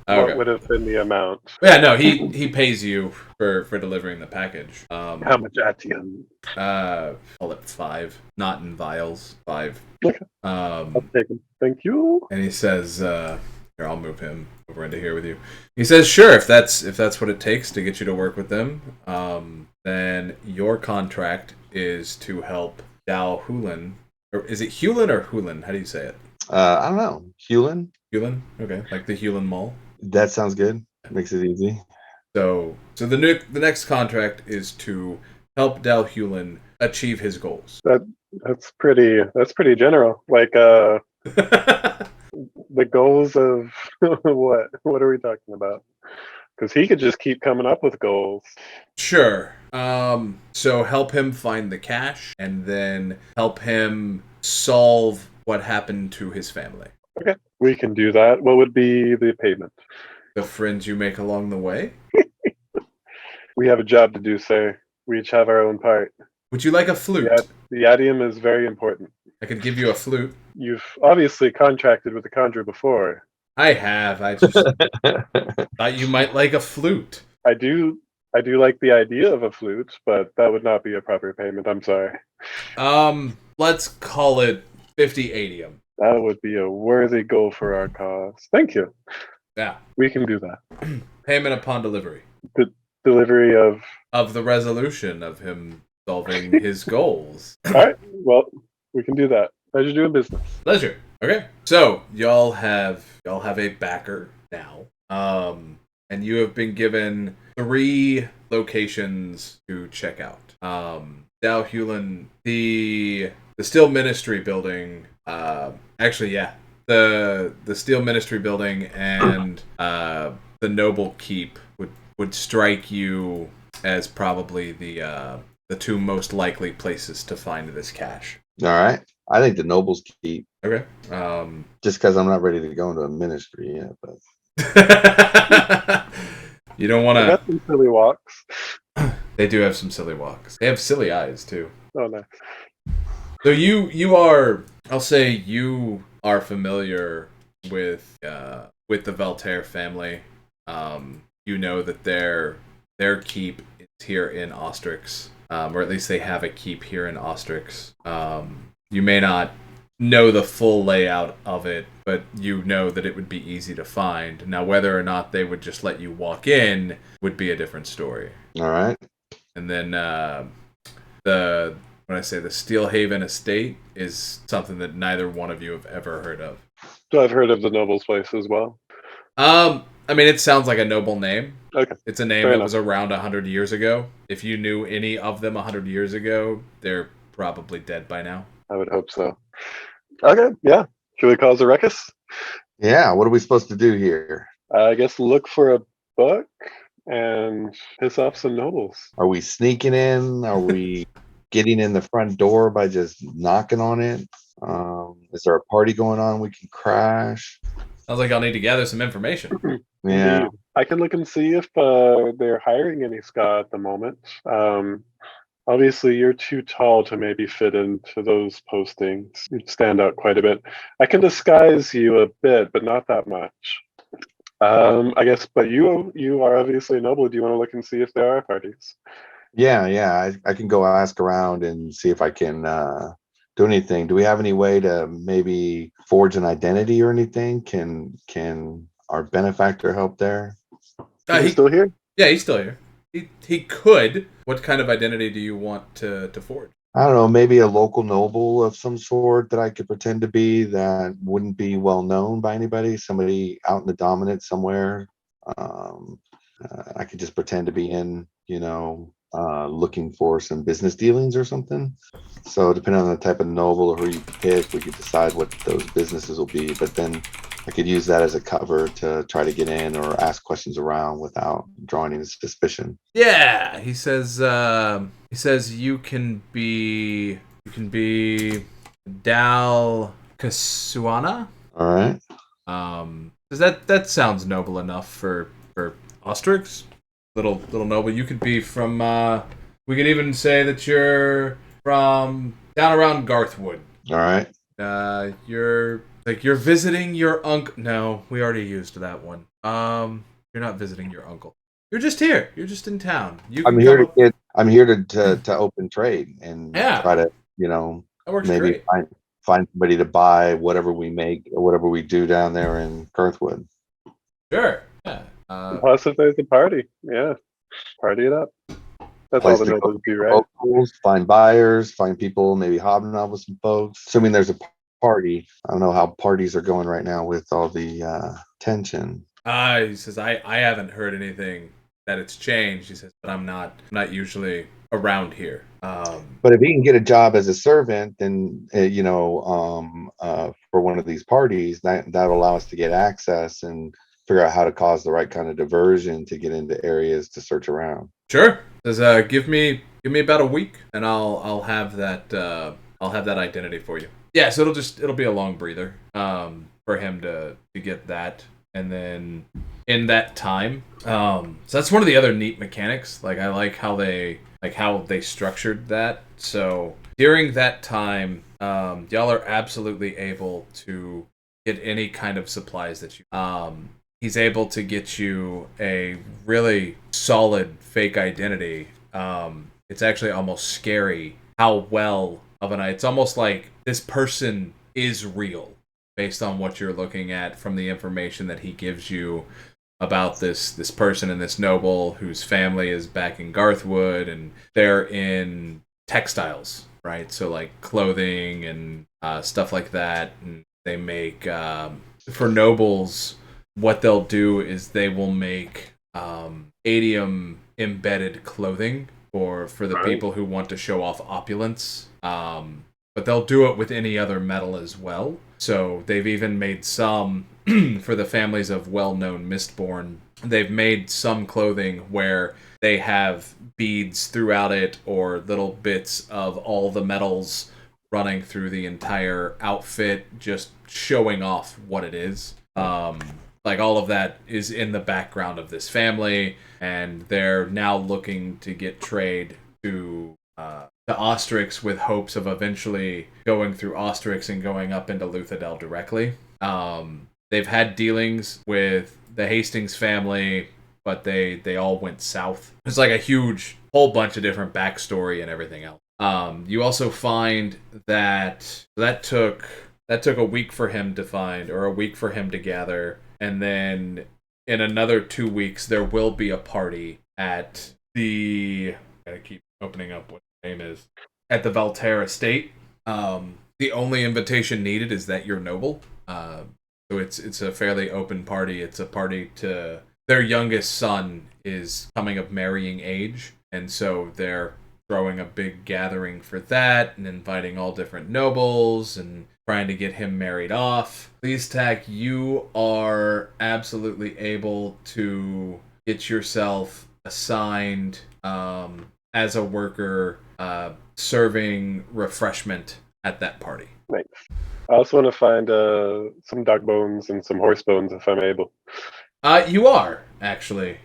Okay. would have been the amount. Yeah, no, he pays you for delivering the package. How much ATM? Call it 5, not in vials. 5. Okay. I'll take him. Thank you. And he says, "Here, I'll move him over into here with you." He says, "Sure, if that's what it takes to get you to work with them, then your contract is to help Dal Hulen, or is it Hulen or Hulen? How do you say it? I don't know. Hulen? Hulen, okay, like the Hulen Mall." That sounds good. Makes it easy. So the next contract is to help Dal Hulen achieve his goals. That's pretty general. The goals of what are we talking about? Because he could just keep coming up with goals. Sure. So help him find the cash, and then help him solve what happened to his family. Okay, we can do that. What would be the payment? The friends you make along the way. We have a job to do, sir. We each have our own part. Would you like a flute? Yeah, the adium is very important. I could give you a flute. You've obviously contracted with the conjurer before. I have. I just thought you might like a flute. I do like the idea of a flute, but that would not be a proper payment. I'm sorry. Let's call it 50 adium. That would be a worthy goal for our cause. Thank you. Yeah. We can do that. Payment upon delivery. The delivery of the resolution of him solving his goals. All right. Well, we can do that. Pleasure doing business. Pleasure. Okay. So y'all have a backer now. And you have been given 3 locations to check out. Dal Hulen, the Steel Ministry building. Actually, yeah. The Steel Ministry building and the Noble Keep would strike you as probably the 2 most likely places to find this cash. All right. I think the nobles keep. Okay. Just because I'm not ready to go into a ministry yet, but you don't want I to. got some silly walks. They do have some silly walks. They have silly eyes too. Oh, nice. So you are. I'll say you are familiar with the Valtaire family, you know that their keep is here in Ostrix, or at least they have a keep here in Ostrix. You may not know the full layout of it, but you know that it would be easy to find. Now, whether or not they would just let you walk in would be a different story. All right. And then the Steelhaven estate is something that neither one of you have ever heard of. So I've heard of the noble's place as well. I mean, it sounds like a noble name. Okay. It's a name Fair that enough. was around 100 years ago. If you knew any of them 100 years ago, they're probably dead by now. I would hope so. Okay, yeah. Should we cause a ruckus? Yeah. What are we supposed to do here? I guess look for a book and piss off some nobles. Are we sneaking in? Are we getting in the front door by just knocking on it? Is there a party going on we can crash? Sounds like I'll need to gather some information. Yeah. Indeed. I can look and see if they're hiring any ska at the moment. Obviously, you're too tall to maybe fit into those postings. You'd stand out quite a bit. I can disguise you a bit, but not that much. I guess, but you are obviously a noble. Do you want to look and see if there are parties? Yeah. I can go ask around and see if I can do anything. Do we have any way to maybe forge an identity or anything? Can our benefactor help there? He's still here? Yeah, he's still here. He could. What kind of identity do you want to forge? I don't know, maybe a local noble of some sort that I could pretend to be that wouldn't be well known by anybody. Somebody out in the dominant somewhere. I could just pretend to be in, looking for some business dealings or something. So depending on the type of noble or who you pick, we could decide what those businesses will be. But then I could use that as a cover to try to get in or ask questions around without drawing any suspicion. Yeah, he says you can be Dal Kasuana. All right. Does that sounds noble enough for Ostrix? Little noble. You could be from. We could even say that you're from down around Garthwood. All right. You're visiting your uncle. No, we already used that one. You're not visiting your uncle. You're just here. You're just in town. I'm here to open trade and try to, that works maybe great. find somebody to buy whatever we make or whatever we do down there in Garthwood. Sure. Yeah. Plus, if there's a party, yeah, party it up. That's all the nobles do, right? Locals, find buyers, find people, maybe hobnob with some folks. Assuming there's a party. I don't know how parties are going right now with all the tension. He says I haven't heard anything that it's changed. He says, but I'm not usually around here. But if he can get a job as a servant, then for one of these parties, that'll allow us to get access and figure out how to cause the right kind of diversion to get into areas to search around. Sure. Says give me about a week, and I'll have that identity for you. Yeah. So it'll be a long breather for him to get that. And then in that time, so that's one of the other neat mechanics. Like I like how they structured that. So during that time, y'all are absolutely able to get any kind of supplies that you. He's able to get you a really solid fake identity. It's actually almost scary how well of it's almost like this person is real. Based on what you're looking at from the information that he gives you about this person and this noble whose family is back in Garthwood, and they're in textiles, right? So like clothing and stuff like that. And they make for nobles, what they'll do is they will make adium embedded clothing for the people who want to show off opulence. But they'll do it with any other metal as well. So they've even made some for the families of well-known Mistborn. They've made some clothing where they have beads throughout it or little bits of all the metals running through the entire outfit, just showing off what it is. Like all of that is in the background of this family, and they're now looking to get trade to Ostrix with hopes of eventually going through Ostrix and going up into Luthadel directly. They've had dealings with the Hastings family, but they all went south. It's like a huge whole bunch of different backstory and everything else. You also find that took a week for him to find, or a week for him to gather, and then in another 2 weeks there will be a party at the. I gotta keep opening up what the name is at the Valterra estate. The only invitation needed is that you're noble. So it's a fairly open party. It's a party to their youngest son is coming of marrying age, and so they're throwing a big gathering for that and inviting all different nobles and trying to get him married off. LeasTak, you are absolutely able to get yourself assigned as a worker serving refreshment at that party. Nice. I also want to find some dog bones and some horse bones if I'm able. You are, actually.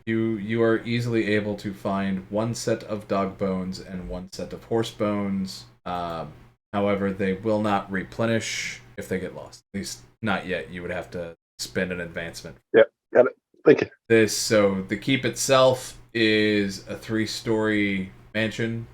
You are easily able to find one set of dog bones and one set of horse bones. However, they will not replenish if they get lost. At least not yet. You would have to spend an advancement. Yep, got it. Thank you. So the keep itself is a 3-story mansion,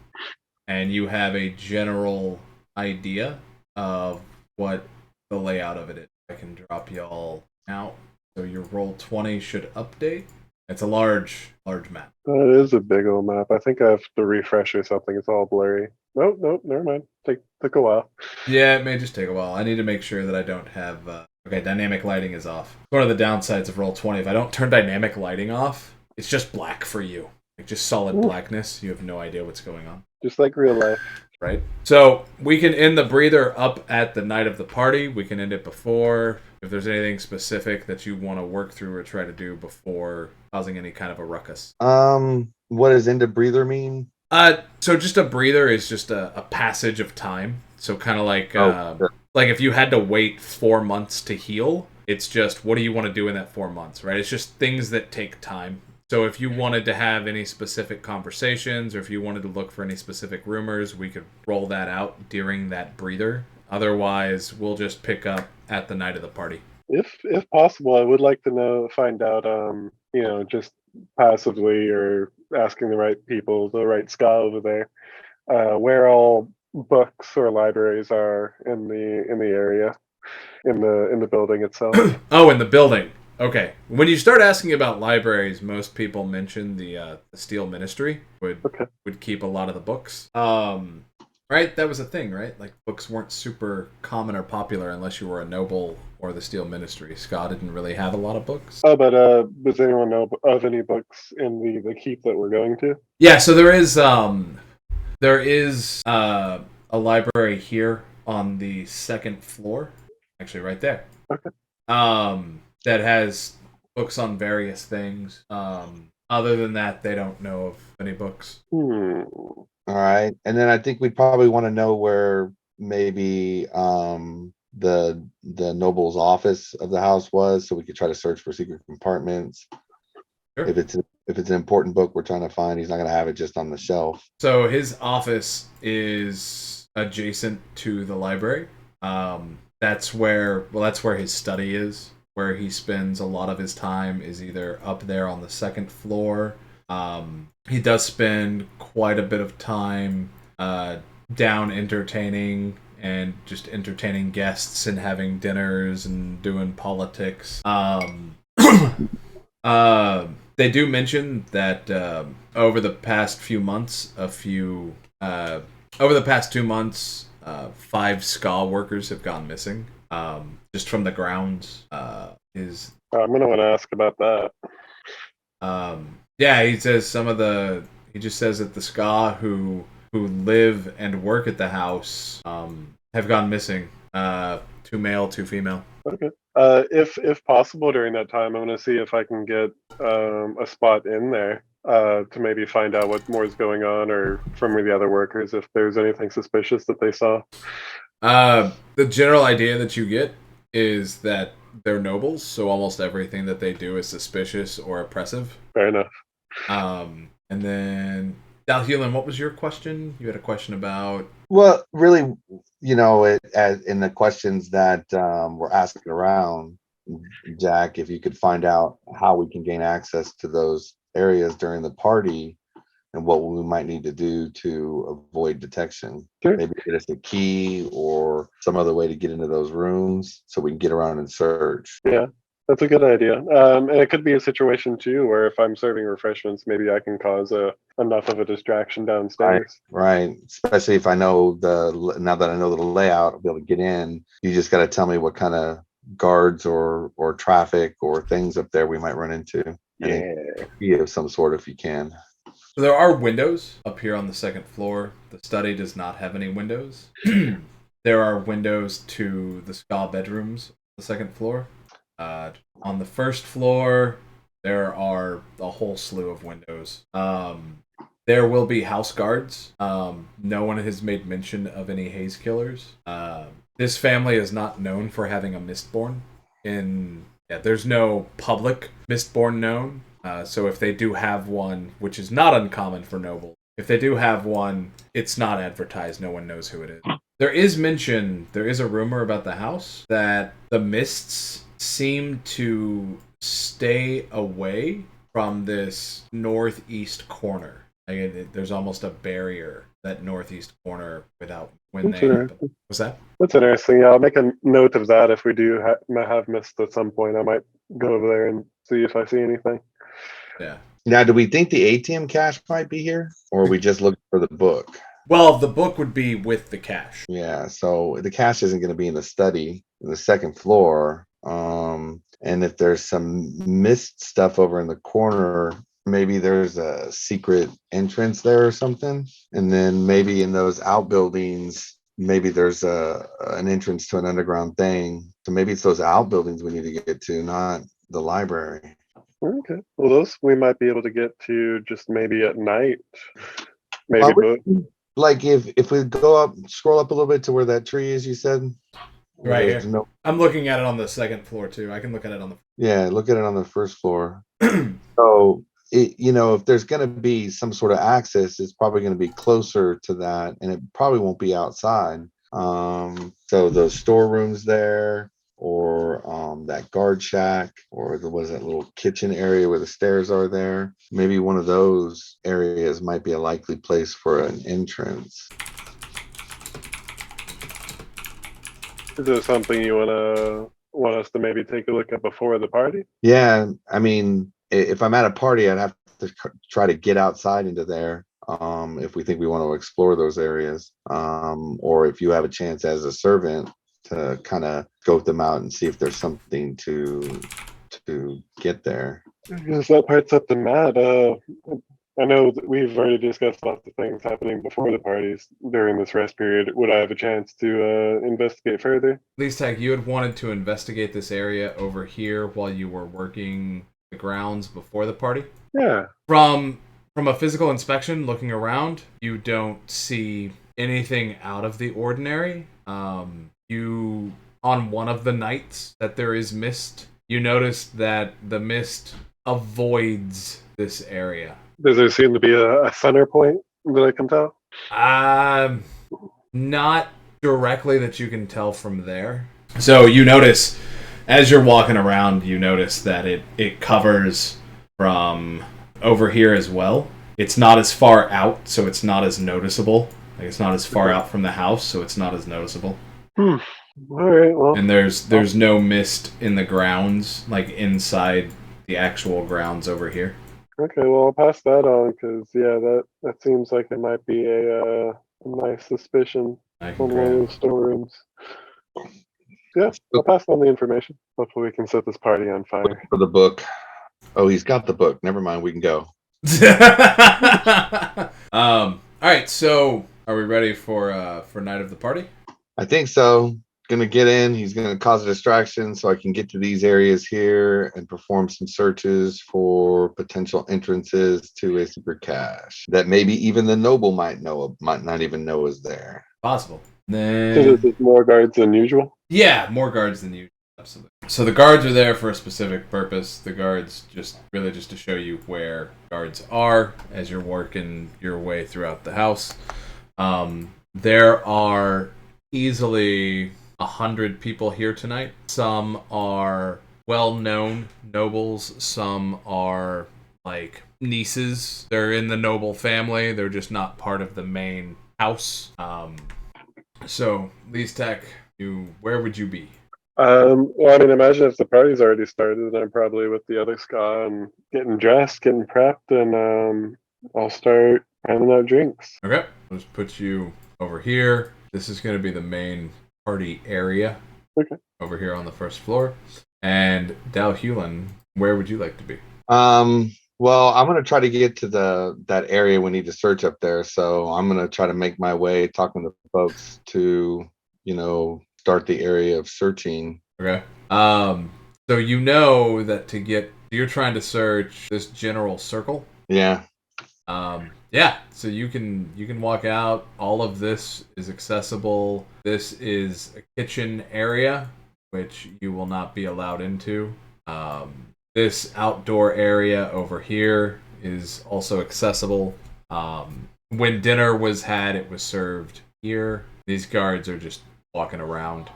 and you have a general idea of what the layout of it is. I can drop y'all out. So your roll 20 should update. It's a large map. It is a big old map. I think I have to refresh or something. It's all blurry. Nope, never mind. Took a while. Yeah, it may just take a while. I need to make sure that I don't have... Okay, dynamic lighting is off. One of the downsides of roll 20, if I don't turn dynamic lighting off, it's just black for you. Like just solid blackness. You have no idea what's going on. Just like real life. Right? So we can end the breather up at the night of the party. We can end it before. If there's anything specific that you want to work through or try to do before causing any kind of a ruckus. What does end a breather mean? So just a breather is just a passage of time. So kind of like Sure. like if you had to wait 4 months to heal, it's just what do you want to do in that 4 months, right? It's just things that take time. So if you wanted to have any specific conversations or if you wanted to look for any specific rumors, we could roll that out during that breather. Otherwise, we'll just pick up at the night of the party. If possible, I would like to find out, just passively or asking the right people, the right ska over there, where all books or libraries are in the area, in the building itself. Oh, in the building. Okay. When you start asking about libraries, most people mention the Steel Ministry would keep a lot of the books. Right? That was a thing, right? Like books weren't super common or popular unless you were a noble or the Steel Ministry. Scott didn't really have a lot of books. Oh, but does anyone know of any books in the keep that we're going to? Yeah, so there is a library here on the 2nd floor, actually right there. Okay. That has books on various things. Other than that, they don't know of any books. All right, and then I think we'd probably want to know where maybe the noble's office of the house was, so we could try to search for secret compartments. Sure. If it's an important book we're trying to find, he's not going to have it just on the shelf. So his office is adjacent to the library. That's where his study is. Where he spends a lot of his time is either up there on the 2nd floor. He does spend quite a bit of time down entertaining and just entertaining guests and having dinners and doing politics. They do mention that over the past 2 months, 5 ska workers have gone missing. Just from the grounds. I'm gonna want to ask about that. Yeah, he says he just says that the ska who live and work at the house have gone missing. 2 male, 2 female. Okay. If possible during that time, I'm gonna see if I can get a spot in there to maybe find out what more is going on, or from the other workers if there's anything suspicious that they saw. The general idea that you get is that they're nobles, so almost everything that they do is suspicious or oppressive. Fair enough. And then Dal Hulen, what was your question? You had a question about. Well, really, as in the questions that we're asking around, Jack, if you could find out how we can gain access to those areas during the party and what we might need to do to avoid detection. Sure. Maybe get us a key or some other way to get into those rooms so we can get around and search. Yeah, that's a good idea. And it could be a situation too where if I'm serving refreshments, maybe I can cause enough of a distraction downstairs. Right. Especially if I know now that I know the layout, I'll be able to get in. You just got to tell me what kind of guards or traffic or things up there we might run into. Yeah. Be of some sort if you can. So there are windows up here on the second floor. The study does not have any windows. There are windows to the spa bedrooms on the second floor. On the first floor, there are a whole slew of windows. There will be house guards. No one has made mention of any haze killers. This family is not known for having a Mistborn. There's no public Mistborn known. So if they do have one, which is not uncommon for nobles, if they do have one, it's not advertised. No one knows who it is. There is a rumor about the house that the mists seem to stay away from this northeast corner. There's almost a barrier, that northeast corner, without when That's they. interesting. What's that? That's interesting. Yeah, I'll make a note of that. If we do have missed at some point, I might go over there and see if I see anything. Yeah. Now, do we think the ATM cache might be here, or are we just looking for the book? Well, the book would be with the cache. Yeah, so the cache isn't going to be in the study, in the second floor. And if there's some mist stuff over in the corner, maybe there's a secret entrance there or something. And then maybe in those outbuildings, maybe there's an entrance to an underground thing. So maybe it's those outbuildings we need to get to, not the library. Okay. Well, those we might be able to get to just maybe at night. Maybe both. Like if we go up, scroll up a little bit to where that tree is, you said? Right here. I'm looking at it on the second floor too. I can look at it on the. Yeah, look at it on the first floor. So if there's going to be some sort of access, it's probably going to be closer to that, and it probably won't be outside. So those storerooms there, or that guard shack, or was that little kitchen area where the stairs are there? Maybe one of those areas might be a likely place for an entrance. Is there something you want us to maybe take a look at before the party? Yeah, I mean, if I'm at a party, I'd have to try to get outside into there. If we think we want to explore those areas, or if you have a chance as a servant to kind of scope them out and see if there's something to get there. I guess that part's up to Matt. I know that we've already discussed lots of things happening before the parties during this rest period. Would I have a chance to investigate further? LeasTak, you had wanted to investigate this area over here while you were working the grounds before the party? Yeah. From a physical inspection, looking around, you don't see anything out of the ordinary. On one of the nights that there is mist, you notice that the mist avoids this area. Does there seem to be a center point that I can tell? Not directly that you can tell from there. So you notice, as you're walking around, you notice that it covers from over here as well. It's not as far out, so it's not as noticeable. Like, it's not as far out from the house, so it's not as noticeable. All right, well. And there's no mist in the grounds, like inside the actual grounds over here. Okay, well, I'll pass that on because, yeah, that seems like it might be a nice suspicion on one of those storerooms. Yeah, I'll pass on the information. Hopefully we can set this party on fire. For the book. Oh, he's got the book. Never mind, we can go. All right, so are we ready for night of the party? I think so. Gonna get in. He's gonna cause a distraction so I can get to these areas here and perform some searches for potential entrances to a secret cache that maybe even the noble might not even know is there. Possible. So this is more guards than usual? Yeah, more guards than usual. Absolutely. So the guards are there for a specific purpose. The guards just to show you where guards are as you're working your way throughout the house. There are easily 100 people here tonight. Some are well-known nobles. Some are like nieces. They're in the noble family. They're just not part of the main house. So, LeasTak, where would you be? Well, I mean, imagine if the party's already started, I'm probably with the other ska and getting dressed, getting prepped, and I'll start handing out drinks. Okay, let's put you over here. This is going to be the main party area. Okay. Over here on the first floor. And Dal Hulen, where would you like to be? Well, I'm gonna try to get to that area we need to search up there. So I'm gonna try to make my way talking to folks to, start the area of searching. Okay. So you know that you're trying to search this general circle. Yeah. Yeah. So you can walk out. All of this is accessible. This is a kitchen area, which you will not be allowed into. This outdoor area over here is also accessible. When dinner was had, it was served here. These guards are just walking around.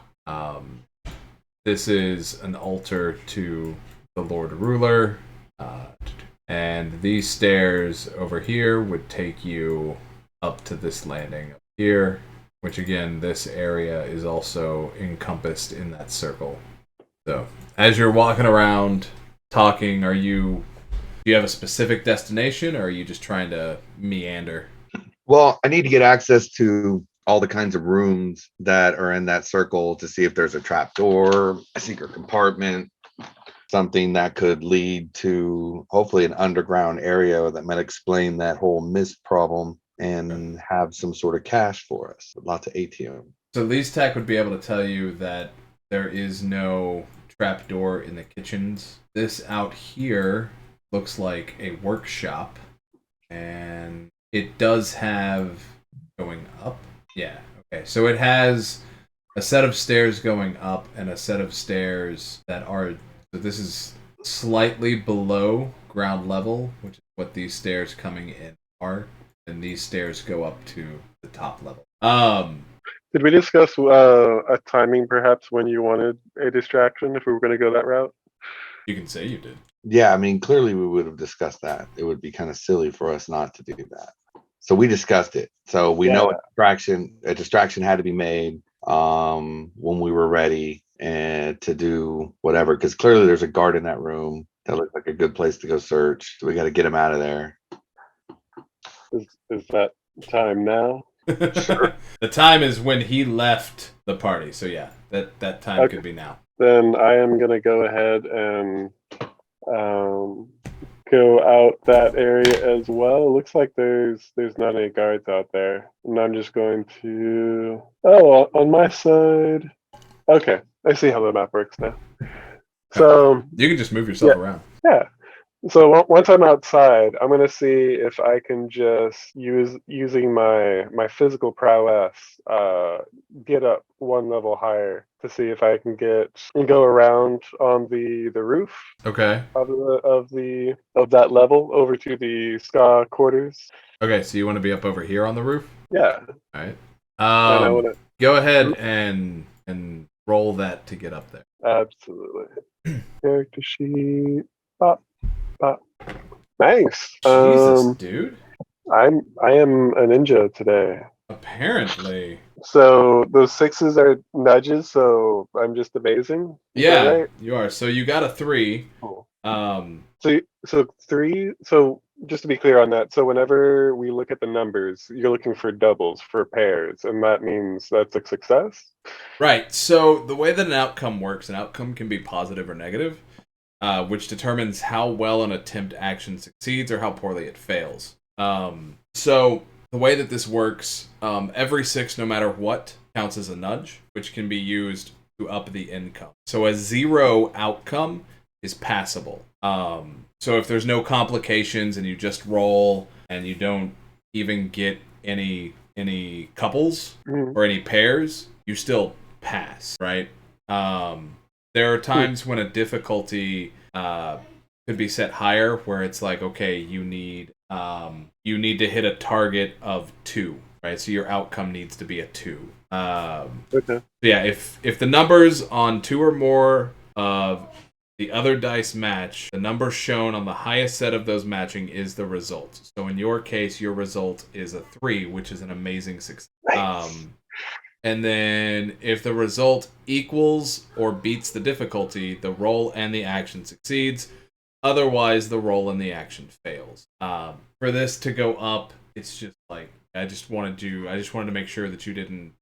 This is an altar to the Lord Ruler. And these stairs over here would take you up to this landing up here, which again, this area is also encompassed in that circle. So, as you're walking around, talking, do you have a specific destination, or are you just trying to meander? Well, I need to get access to all the kinds of rooms that are in that circle to see if there's a trap door, a secret compartment, something that could lead to hopefully an underground area that might explain that whole mist problem and have some sort of cash for us. Lots of ATM. So LeasTak would be able to tell you that there is no trap door in the kitchens. This out here looks like a workshop, and it does have going up. Yeah, okay. So it has a set of stairs going up and a set of stairs that are... So this is slightly below ground level, which is what these stairs coming in are. And these stairs go up to the top level. Did we discuss a timing perhaps when you wanted a distraction if we were going to go that route? You can say you did. Yeah, I mean, clearly we would have discussed that. It would be kind of silly for us not to do that. So we discussed it. So we know a distraction had to be made when we were ready and to do whatever, because clearly there's a guard in that room. That looks like a good place to go search. So we got to get him out of there. Is that time now? Sure. The time is when he left the party. So yeah, that time could be now. Then I am going to go ahead and go out that area as well. It looks like there's not any guards out there. And I'm just going to... Oh, on my side... Okay, I see how the map works now. So... You can just move yourself around. Yeah. So once I'm outside, I'm going to see if I can just using my physical prowess, get up one level higher to see if I can go around on the roof. Okay. Of that level over to the ska quarters. Okay, so you want to be up over here on the roof? Yeah. All right. Go ahead and roll that to get up there. Absolutely. Character sheet. Pop. Nice. Jesus, dude. I am a ninja today. Apparently. So those sixes are nudges, so I'm just amazing. Yeah, right? You are. So you got a 3. Cool. So 3. So just to be clear on that, so whenever we look at the numbers, you're looking for doubles for pairs, and that means that's a success. Right. So the way that an outcome works, an outcome can be positive or negative. Which determines how well an attempt action succeeds or how poorly it fails. So the way that this works, every 6, no matter what, counts as a nudge, which can be used to up the income. So a 0 outcome is passable. So if there's no complications and you just roll and you don't even get any couples or any pairs, you still pass, right? There are times when a difficulty could be set higher, where it's like, okay, you need to hit a target of 2, right? So your outcome needs to be a 2. Okay. Yeah, if the numbers on 2 or more of the other dice match, the number shown on the highest set of those matching is the result. So in your case, your result is a 3, which is an amazing success. Nice. And then if the result equals or beats the difficulty, the roll and the action succeeds. Otherwise, the roll and the action fails. For this to go up, it's just like I just wanted to make sure that you didn't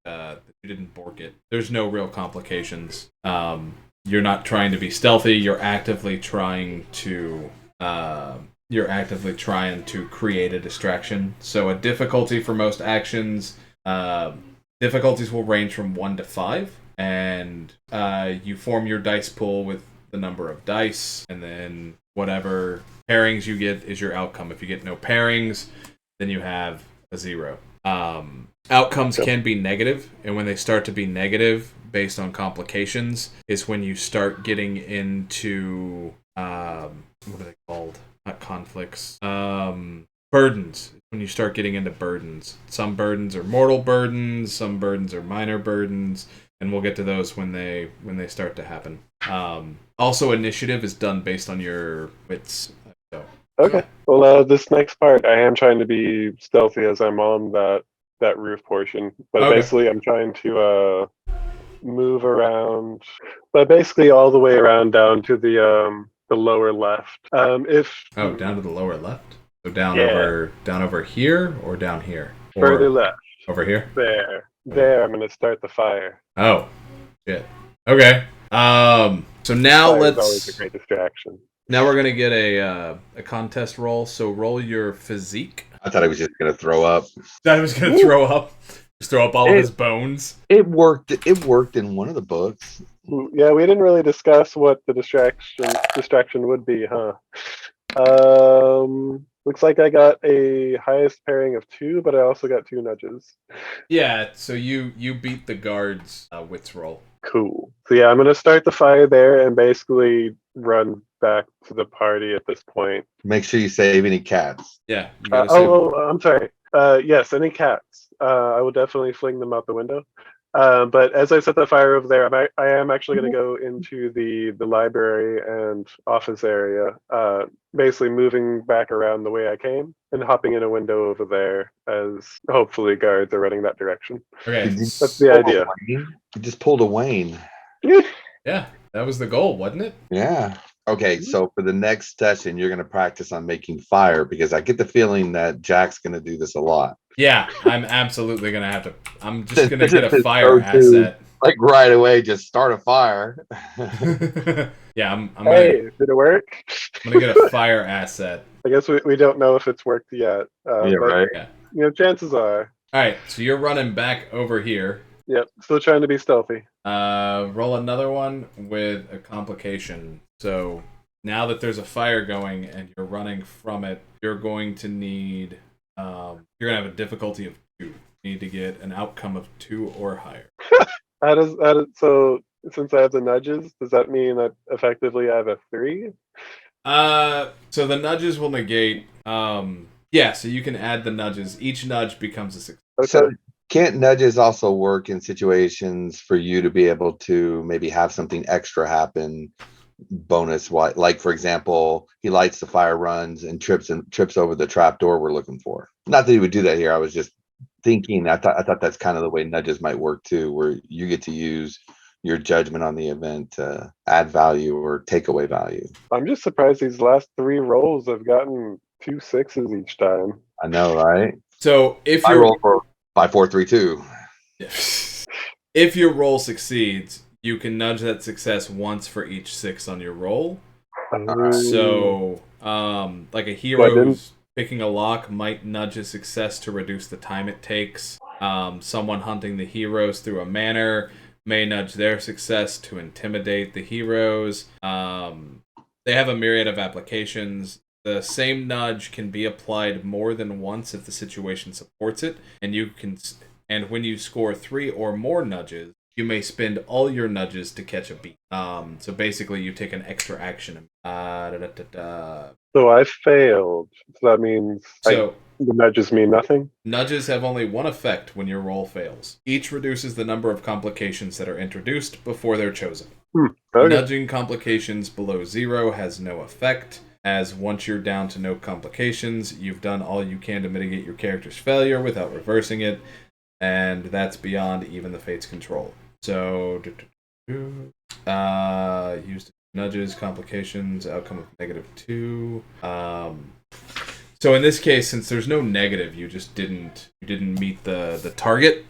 bork it. There's no real complications. You're not trying to be stealthy. You're actively trying to create a distraction. So a difficulty for most actions. Difficulties will range from 1 to 5, and you form your dice pool with the number of dice, and then whatever pairings you get is your outcome. If you get no pairings, then you have a 0. Outcomes can be negative, and when they start to be negative based on complications is when you start getting into what are they called? Not conflicts. Burdens. When you start getting into burdens. Some burdens are mortal burdens, some burdens are minor burdens, and we'll get to those when they start to happen. Also, initiative is done based on your wits. So. Okay. Well, this next part, I am trying to be stealthy as I'm on that roof portion, but Okay. basically I'm trying to move around, but basically all the way around down to the lower left. Down to the lower left. So down over here or down here? Further left. Over here? There, I'm going to start the fire. Oh, shit. Okay. So now Fire's always a great distraction. Now we're gonna get a contest roll. So roll your physique. I thought I was just gonna throw up. Thought I was gonna throw up. Just throw up all of his bones. It worked. It worked in one of the books. Yeah, we didn't really discuss what the distraction would be, huh? Looks like I got a highest pairing of 2, but I also got 2 nudges. Yeah, so you beat the guard's wits roll. Cool. So yeah, I'm gonna start the fire there and basically run back to the party at this point. Make sure you save any cats. Yeah. I'm sorry. Yes, any cats. I will definitely fling them out the window. But as I set the fire over there, I am actually going to go into the library and office area, basically moving back around the way I came and hopping in a window over there as hopefully guards are running that direction. Okay. That's the idea. You just pulled a Wayne. Yeah, that was the goal, wasn't it? Yeah. Okay, so for the next session, you're going to practice on making fire because I get the feeling that Jack's going to do this a lot. Yeah, I'm absolutely going to have to. I'm just going to get a fire asset. Like right away, just start a fire. Yeah, I'm Hey, did it work? I'm going to get a fire asset. I guess we don't know if it's worked yet. Yeah, but, right. You know, chances are. All right, so you're running back over here. Yep, still trying to be stealthy. Roll another one with a complication. So now that there's a fire going and you're running from it, you're going to need. You're gonna have a difficulty of 2. You need to get an outcome of 2 or higher. So since I have the nudges, does that mean that effectively I have a 3? So the nudges will negate. Yeah, so you can add the nudges. Each nudge becomes a 6. Okay. So can't nudges also work in situations for you to be able to maybe have something extra happen? Bonus, like for example, he lights the fire, runs and trips over the trap door we're looking for. Not that he would do that here. I was just thinking. I thought that's kind of the way nudges might work too, where you get to use your judgment on the event to add value or take away value. I'm just surprised these last 3 rolls have gotten 2 6s each time. I know, right? So if I roll for 5, 4, 3, 2. If your roll succeeds, you can nudge that success once for each 6 on your roll. So, like a hero who's picking a lock might nudge a success to reduce the time it takes. Someone hunting the heroes through a manor may nudge their success to intimidate the heroes. They have a myriad of applications. The same nudge can be applied more than once if the situation supports it, and when you score 3 or more nudges, you may spend all your nudges to catch a beat. So basically, you take an extra action. So I failed. So that means So the nudges mean nothing? nudges have only one effect when your roll fails. Each reduces the number of complications that are introduced before they're chosen. Okay. Nudging complications below 0 has no effect, as once you're down to no complications, you've done all you can to mitigate your character's failure without reversing it, and that's beyond even the Fate's control. So, used nudges, complications, outcome of -2. So in this case, since there's no negative, you didn't meet the target.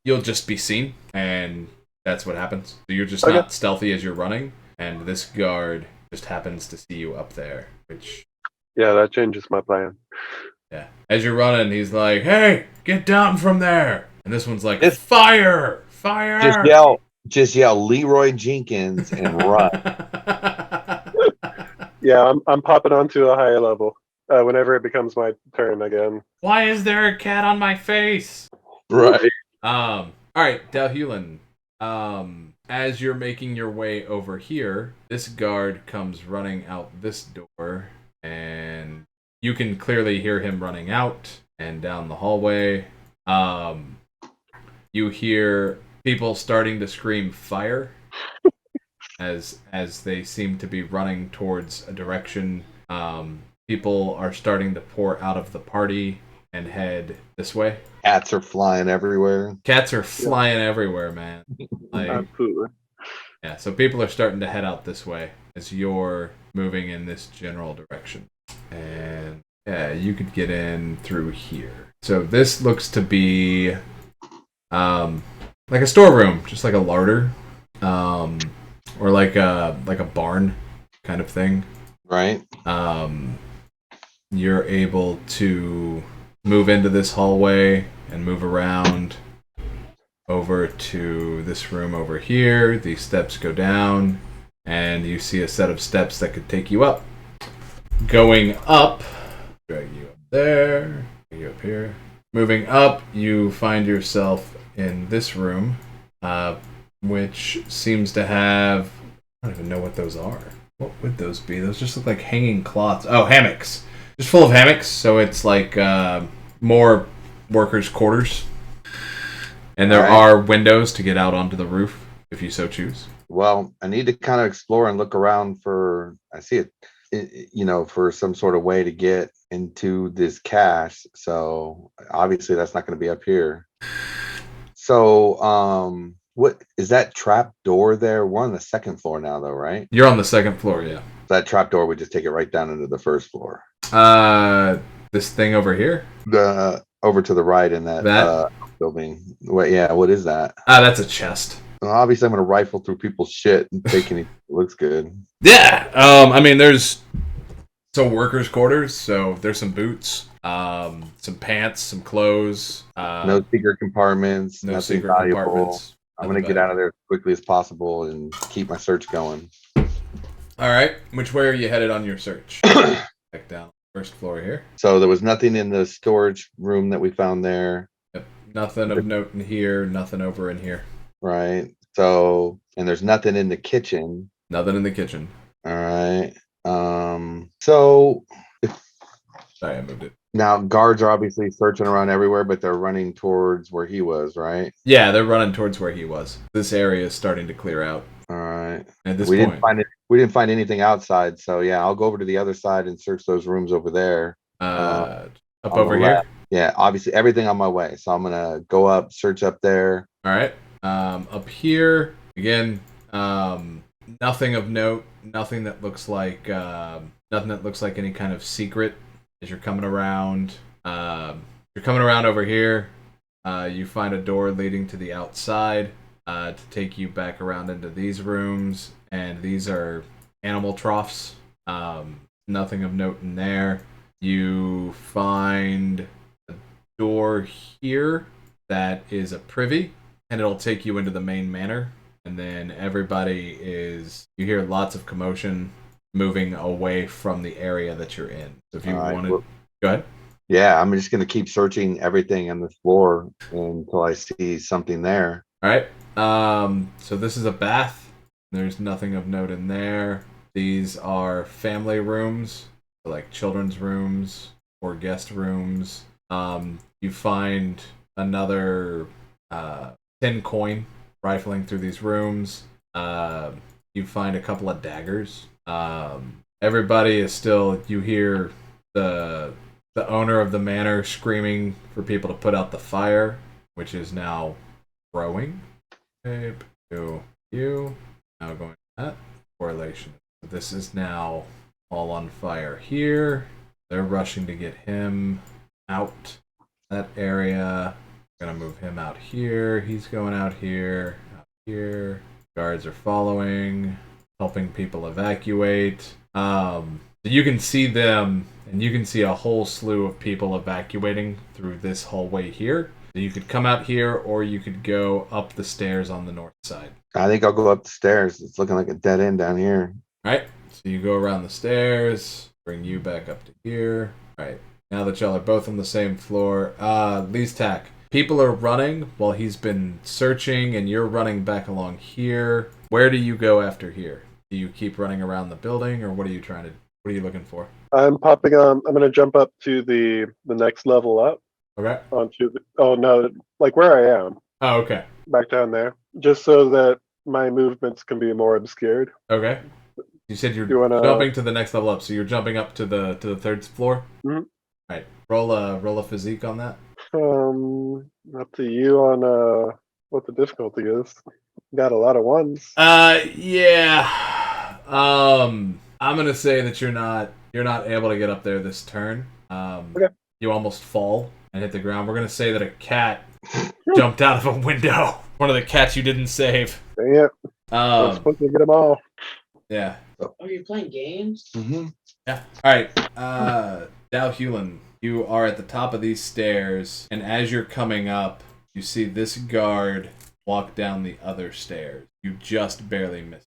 You'll just be seen, and that's what happens. So you're just not stealthy as you're running, and this guard just happens to see you up there, which... Yeah, that changes my plan. Yeah. As you're running, he's like, "Hey, get down from there!" And this one's like, "Fire! Fire!" Just yell Leroy Jenkins and run. Yeah, I'm popping onto a higher level whenever it becomes my turn again. Why is there a cat on my face? Right. All right, Dal Hulen. As you're making your way over here, this guard comes running out this door, and you can clearly hear him running out and down the hallway. You hear people starting to scream fire as they seem to be running towards a direction. People are starting to pour out of the party and head this way. Cats are flying everywhere. Cats are flying everywhere, man. Like, Absolutely. yeah, so people are starting to head out this way as you're moving in this general direction. And yeah, you could get in through here. So this looks to be like a storeroom, just like a larder, or like a barn kind of thing. Right. You're able to move into this hallway and move around over to this room over here. These steps go down, and you see a set of steps that could take you up. Going up, drag you up there, drag you up here. Moving up, you find yourself in this room, which seems to have... I don't even know what those are. What would those be? Those just look like hanging cloths. Oh, hammocks. Just full of hammocks, so it's like more workers' quarters. And there are windows to get out onto the roof, if you so choose. Well, I need to kind of explore and look around for... I see it, for some sort of way to get into this cache. So obviously that's not going to be up here. So what is that trap door there? We're on the second floor now, though, right? You're on the second floor, yeah. That trap door would just take it right down into the first floor. This thing over here? The over to the right in that building. Wait, yeah, what is that? That's a chest. Well, obviously, I'm going to rifle through people's shit and take anything that looks good. Yeah. I mean, there's some workers' quarters, so there's some boots, some pants, some clothes. No secret compartments. No nothing secret valuable. compartments. I'm going to get out of there as quickly as possible and keep my search going. All right. Which way are you headed on your search? Back down. First floor here. So there was nothing in the storage room that we found there. Yep. Nothing of note in here. Nothing over in here. Right. So, and there's nothing in the kitchen. Nothing in the kitchen. All right. So Sorry, I moved it. Now guards are obviously searching around everywhere, but they're running towards where he was, right? Yeah, they're running towards where he was. This area is starting to clear out. All right. At this point, we didn't find anything outside, so yeah, I'll go over to the other side and search those rooms over there. Up over here. Yeah, obviously everything on my way, so I'm gonna go up, search up there. All right. Up here again. Nothing of note. Nothing that looks like any kind of secret. As you're coming around, over here. You find a door leading to the outside to take you back around into these rooms, and these are animal troughs. Nothing of note in there. You find a door here that is a privy, and it'll take you into the main manor. And then you hear lots of commotion moving away from the area that you're in. So if you go ahead. Yeah, I'm just going to keep searching everything on the floor until I see something there. All right. So this is a bath. There's nothing of note in there. These are family rooms, like children's rooms or guest rooms. You find another 10 coin rifling through these rooms. You find a couple of daggers. Everybody is still. You hear the owner of the manor screaming for people to put out the fire, which is now growing. Okay, you now going to that correlation. This is now all on fire here. They're rushing to get him out that area. Gonna move him out here. He's going out here. Out here. Guards are following, helping people evacuate. So you can see them, and you can see a whole slew of people evacuating through this hallway here. So you could come out here, or you could go up the stairs on the north side. I think I'll go up the stairs. It's looking like a dead end down here. All right. So you go around the stairs, bring you back up to here. All right. Now that y'all are both on the same floor, LeasTak. People are running while he's been searching, and you're running back along here. Where do you go after here? Do you keep running around the building, or what are you looking for? I'm popping on. I'm gonna jump up to the next level up. Okay. Oh no, like where I am. Oh, okay. Back down there, just so that my movements can be more obscured. Okay. You said you're jumping to the next level up, so you're jumping up to the third floor. Mm-hmm. All right. Roll a physique on that. Up to you on what the difficulty is. Got a lot of ones. Yeah. I'm gonna say that you're not able to get up there this turn. Okay. You almost fall and hit the ground. We're gonna say that a cat jumped out of a window. One of the cats you didn't save. Dang it. I'm supposed to get them all. Yeah. Oh, you're playing games? Mm-hmm. Yeah. All right. Dal Hulen, you are at the top of these stairs, and as you're coming up, you see this guard walk down the other stairs. You just barely missed.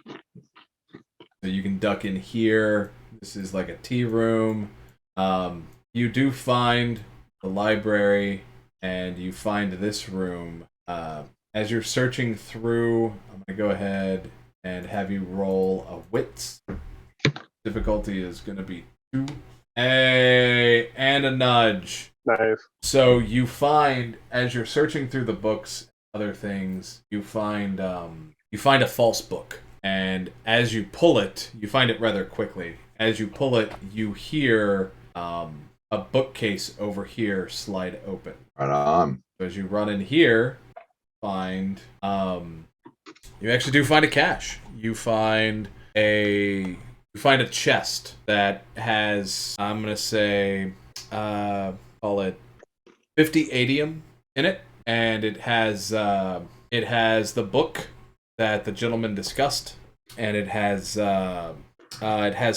So you can duck in here. This is like a tea room. You do find the library, and you find this room. As you're searching through, I'm going to go ahead and have you roll a wits. Difficulty is going to be 2. And a nudge. Nice. So you find, as you're searching through the books, other things, you find a false book. And as you pull it, you find it rather quickly. As you pull it, you hear a bookcase over here slide open. Right on. So as you run in here, find you actually do find a cache. You find a chest that has, I'm gonna say, call it 50 adium in it, and it has the book that the gentleman discussed, and it has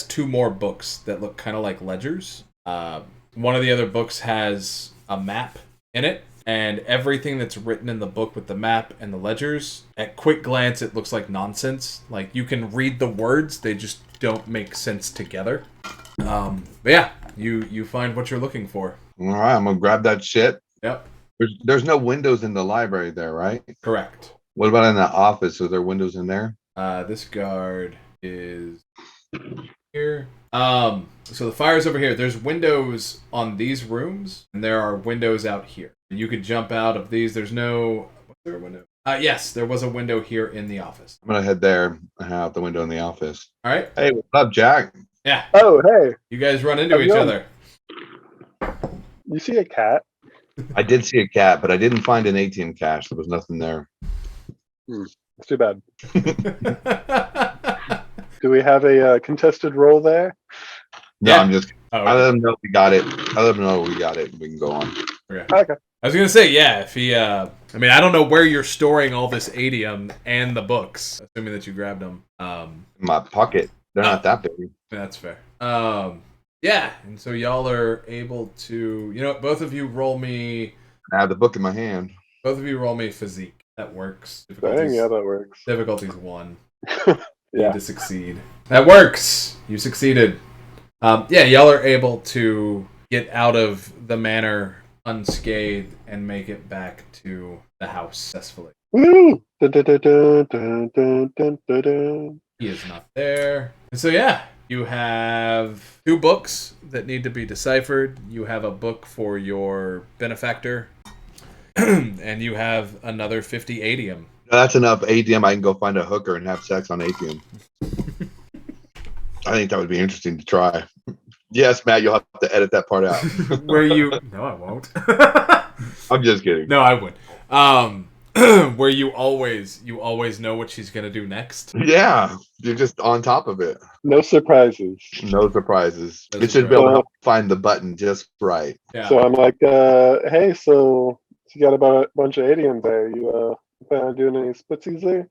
2 more books that look kind of like ledgers. One of the other books has a map in it, and everything that's written in the book with the map and the ledgers, at quick glance, it looks like nonsense. Like, you can read the words, they just don't make sense together. But yeah, you find what you're looking for. All right, I'm gonna grab that shit. Yep. There's no windows in the library there, right? Correct. What about in the office? Are there windows in there? This guard is here. So the fire's over here. There's windows on these rooms, and there are windows out here. You could jump out of these. There's no... Was there a window? Yes, there was a window here in the office. I'm gonna head there and head out the window in the office. All right. Hey, what's up, Jack? Yeah. Oh, hey. You guys run into each other. You see a cat? I did see a cat, but I didn't find an ATM cache. There was nothing there. It's too bad. Do we have a contested roll there? No, Yeah. I'm just. Oh, I let them know we got it. I let them know we got it. We can go on. Okay. I was gonna say, yeah, if he, I mean, I don't know where you're storing all this adium and the books, assuming that you grabbed them. In my pocket. They're not that big. That's fair. Yeah, and so y'all are able to, both of you roll me. I have the book in my hand. Both of you roll me physique. That works. Dang, yeah, that works. Difficulty's 1. Yeah. You to succeed. That works. You succeeded. Yeah, y'all are able to get out of the manor unscathed and make it back to the house successfully. Woo! Dun, dun, dun, dun, dun, dun, dun, dun, dun. He is not there. And so yeah, you have 2 books that need to be deciphered. You have a book for your benefactor, and you have another 50 adium. That's enough ATM. I can go find a hooker and have sex on ATM. I think that would be interesting to try. Yes, Matt, you'll have to edit that part out. Where you? No, I won't. I'm just kidding. No, I would. Where you always know what she's gonna do next. Yeah, you're just on top of it. No surprises. No surprises. That's It should be able to help find the button just right. Yeah. So I'm like, hey, so you got about a bunch of idioms there. You plan on doing any splitsies there?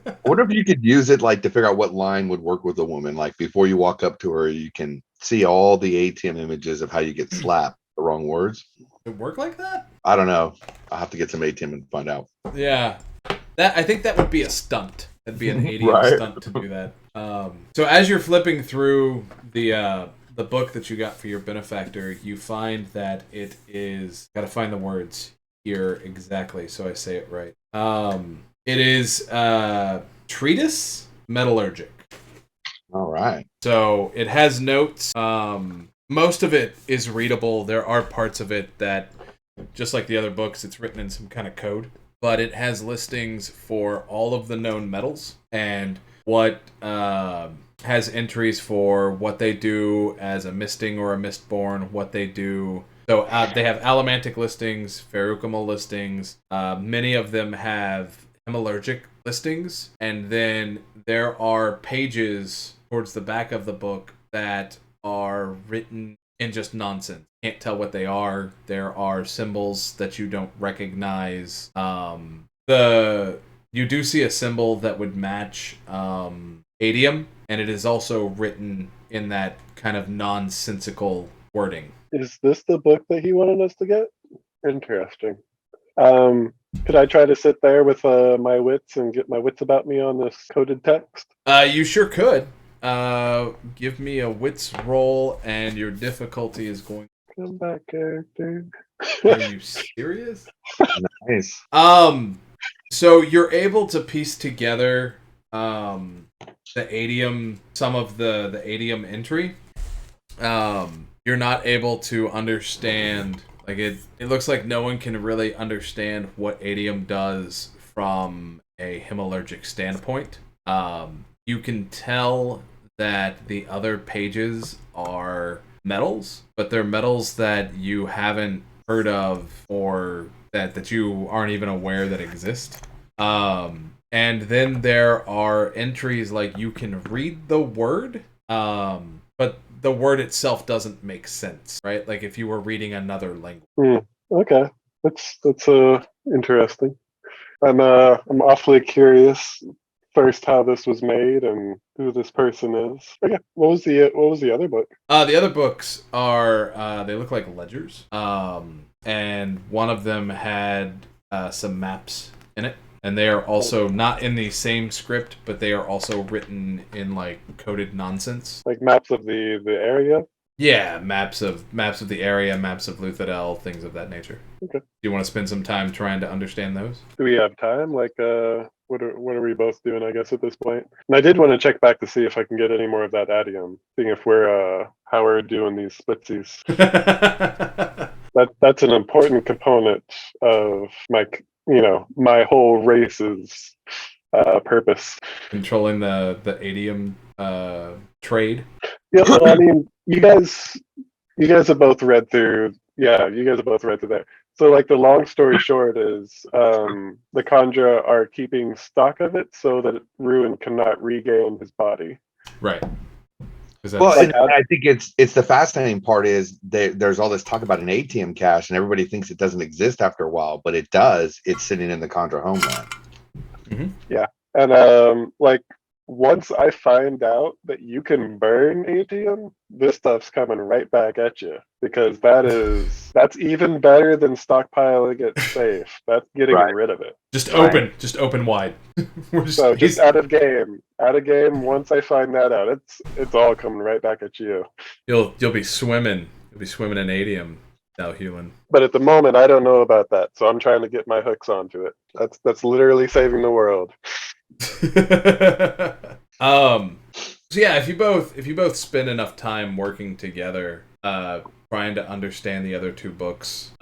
I wonder if you could use it like to figure out what line would work with a woman. Like before you walk up to her, you can see all the ATM images of how you get slapped. The wrong words. It work like that? I don't know. I'll have to get some ATM and find out. Yeah. I think that would be a stunt. That'd be an ADM Right. stunt to do that. So as you're flipping through the book that you got for your benefactor, you find that it is gotta find the words here exactly so I say it right. It is treatise metallurgic. All right. So it has notes. Most of it is readable. There are parts of it that, just like the other books, it's written in some kind of code. But it has listings for all of the known metals and what has entries for what they do as a misting or a mistborn, what they do. So they have allomantic listings, feruchmal listings. Many of them have hemalurgic listings. And then there are pages towards the back of the book that are written in just nonsense. Can't tell what they are. There are symbols that you don't recognize. You do see a symbol that would match adium, and it is also written in that kind of nonsensical wording. Is this the book that he wanted us to get? Interesting. Could I try to sit there with my wits and get my wits about me on this coded text? You sure could. Give me a wits roll, and your difficulty is going. Come back, character. Are you serious? Nice. So you're able to piece together the adium, some of the adium entry. You're not able to understand, like it looks like no one can really understand what adium does from a hemalurgic standpoint. You can tell that the other pages are metals, but they're metals that you haven't heard of or that you aren't even aware that exist. And then there are entries like you can read the word, but the word itself doesn't make sense, right? Like if you were reading another language. Okay, that's interesting. I'm awfully curious. First, how this was made and who this person is. Okay, what was the other book? The other books are they look like ledgers, and one of them had some maps in it, and they are also not in the same script, but they are also written in like coded nonsense. Like maps of the area. Yeah, maps of the area, maps of Luthadel, things of that nature. Okay. Do you want to spend some time trying to understand those? Do we have time? Like, what are we both doing? I guess at this point. And I did want to check back to see if I can get any more of that adium. Seeing if we're how we're doing these splitsies. That's an important component of my whole race's purpose. Controlling the adium trade. Yeah, well, I mean, you guys have both read through. Yeah, you guys have both read through there. So, like, the long story short is, the Khandra are keeping stock of it so that Ruin cannot regain his body. Right. Well, and I think it's the fascinating part is there's all this talk about an ATM cache, and everybody thinks it doesn't exist after a while, but it does. It's sitting in the Khandra homeland. Mm-hmm. Yeah, and like, once I find out that you can burn ATM, this stuff's coming right back at you, because that's even better than stockpiling it safe. That's getting rid of it. Just open wide. Just out of game. Once I find that out, it's all coming right back at you. You'll be swimming. You'll be swimming in adium. Dal Hulen. But at the moment, I don't know about that, so I'm trying to get my hooks onto it. That's literally saving the world. So yeah, if you both spend enough time working together, trying to understand the other two books,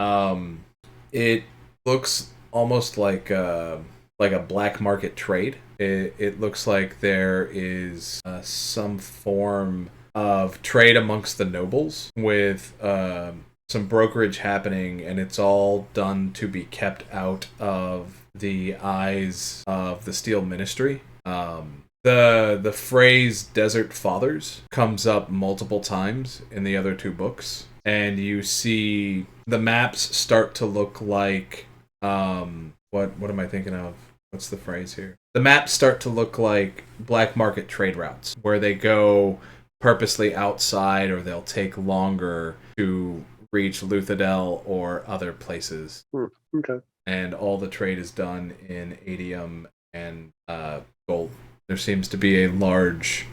it looks almost like a black market trade. It looks like there is some form of trade amongst the nobles with some brokerage happening, and it's all done to be kept out of the eyes of the Steel Ministry. The phrase Desert Fathers comes up multiple times in the other two books, and you see the maps start to look like what am I thinking of? What's the phrase here? The maps start to look like black market trade routes where they go purposely outside, or they'll take longer to reach Luthadel or other places. Okay. And all the trade is done in adium and gold. There seems to be a large,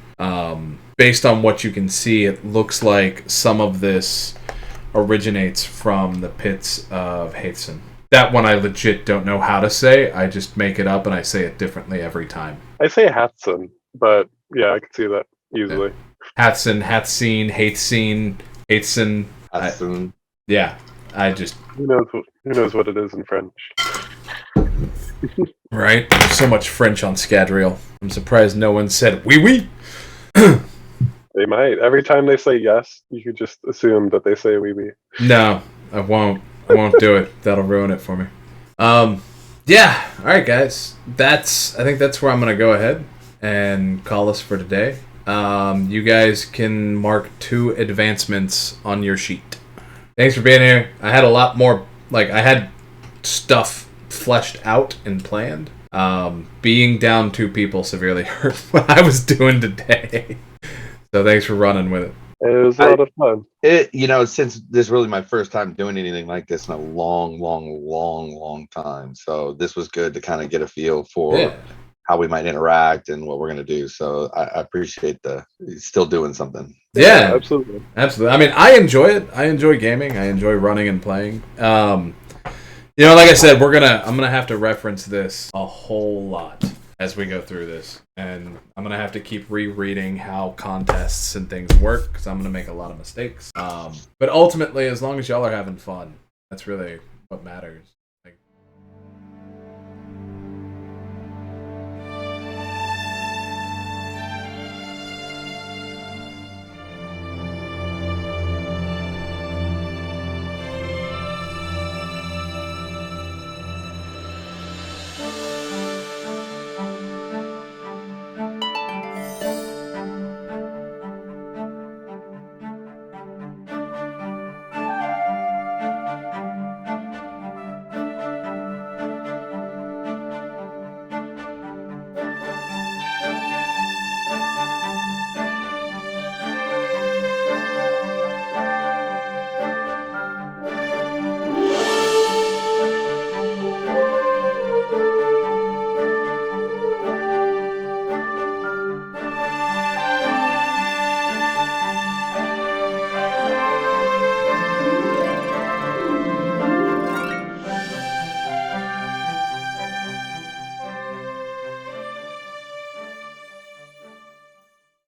based on what you can see, it looks like some of this originates from the pits of Haithson. That one I legit don't know how to say. I just make it up and I say it differently every time. I say Hatson, but yeah, I can see that easily. Hathson, Hathseen, Haithseen, Haithson. Yeah, I just... Who knows what it is in French? Right? There's so much French on Scadrial. I'm surprised no one said oui oui. They might. Every time they say yes, you could just assume that they say oui oui. No, I won't. I won't do it. That'll ruin it for me. Yeah. All right, guys. I think that's where I'm gonna go ahead and call us for today. You guys can mark 2 advancements on your sheet. Thanks for being here. I had a lot more. I had stuff fleshed out and planned. Being down 2 people severely hurt what I was doing today. So thanks for running with it. It was a lot of fun. Since this is really my first time doing anything like this in a long time. So this was good to kind of get a feel for how we might interact and what we're going to do. So I appreciate still doing something. Yeah, absolutely. I mean, I enjoy it. I enjoy gaming. I enjoy running and playing. Like I said, I'm gonna have to reference this a whole lot as we go through this, and I'm gonna have to keep rereading how contests and things work because I'm gonna make a lot of mistakes. But ultimately, as long as y'all are having fun, that's really what matters.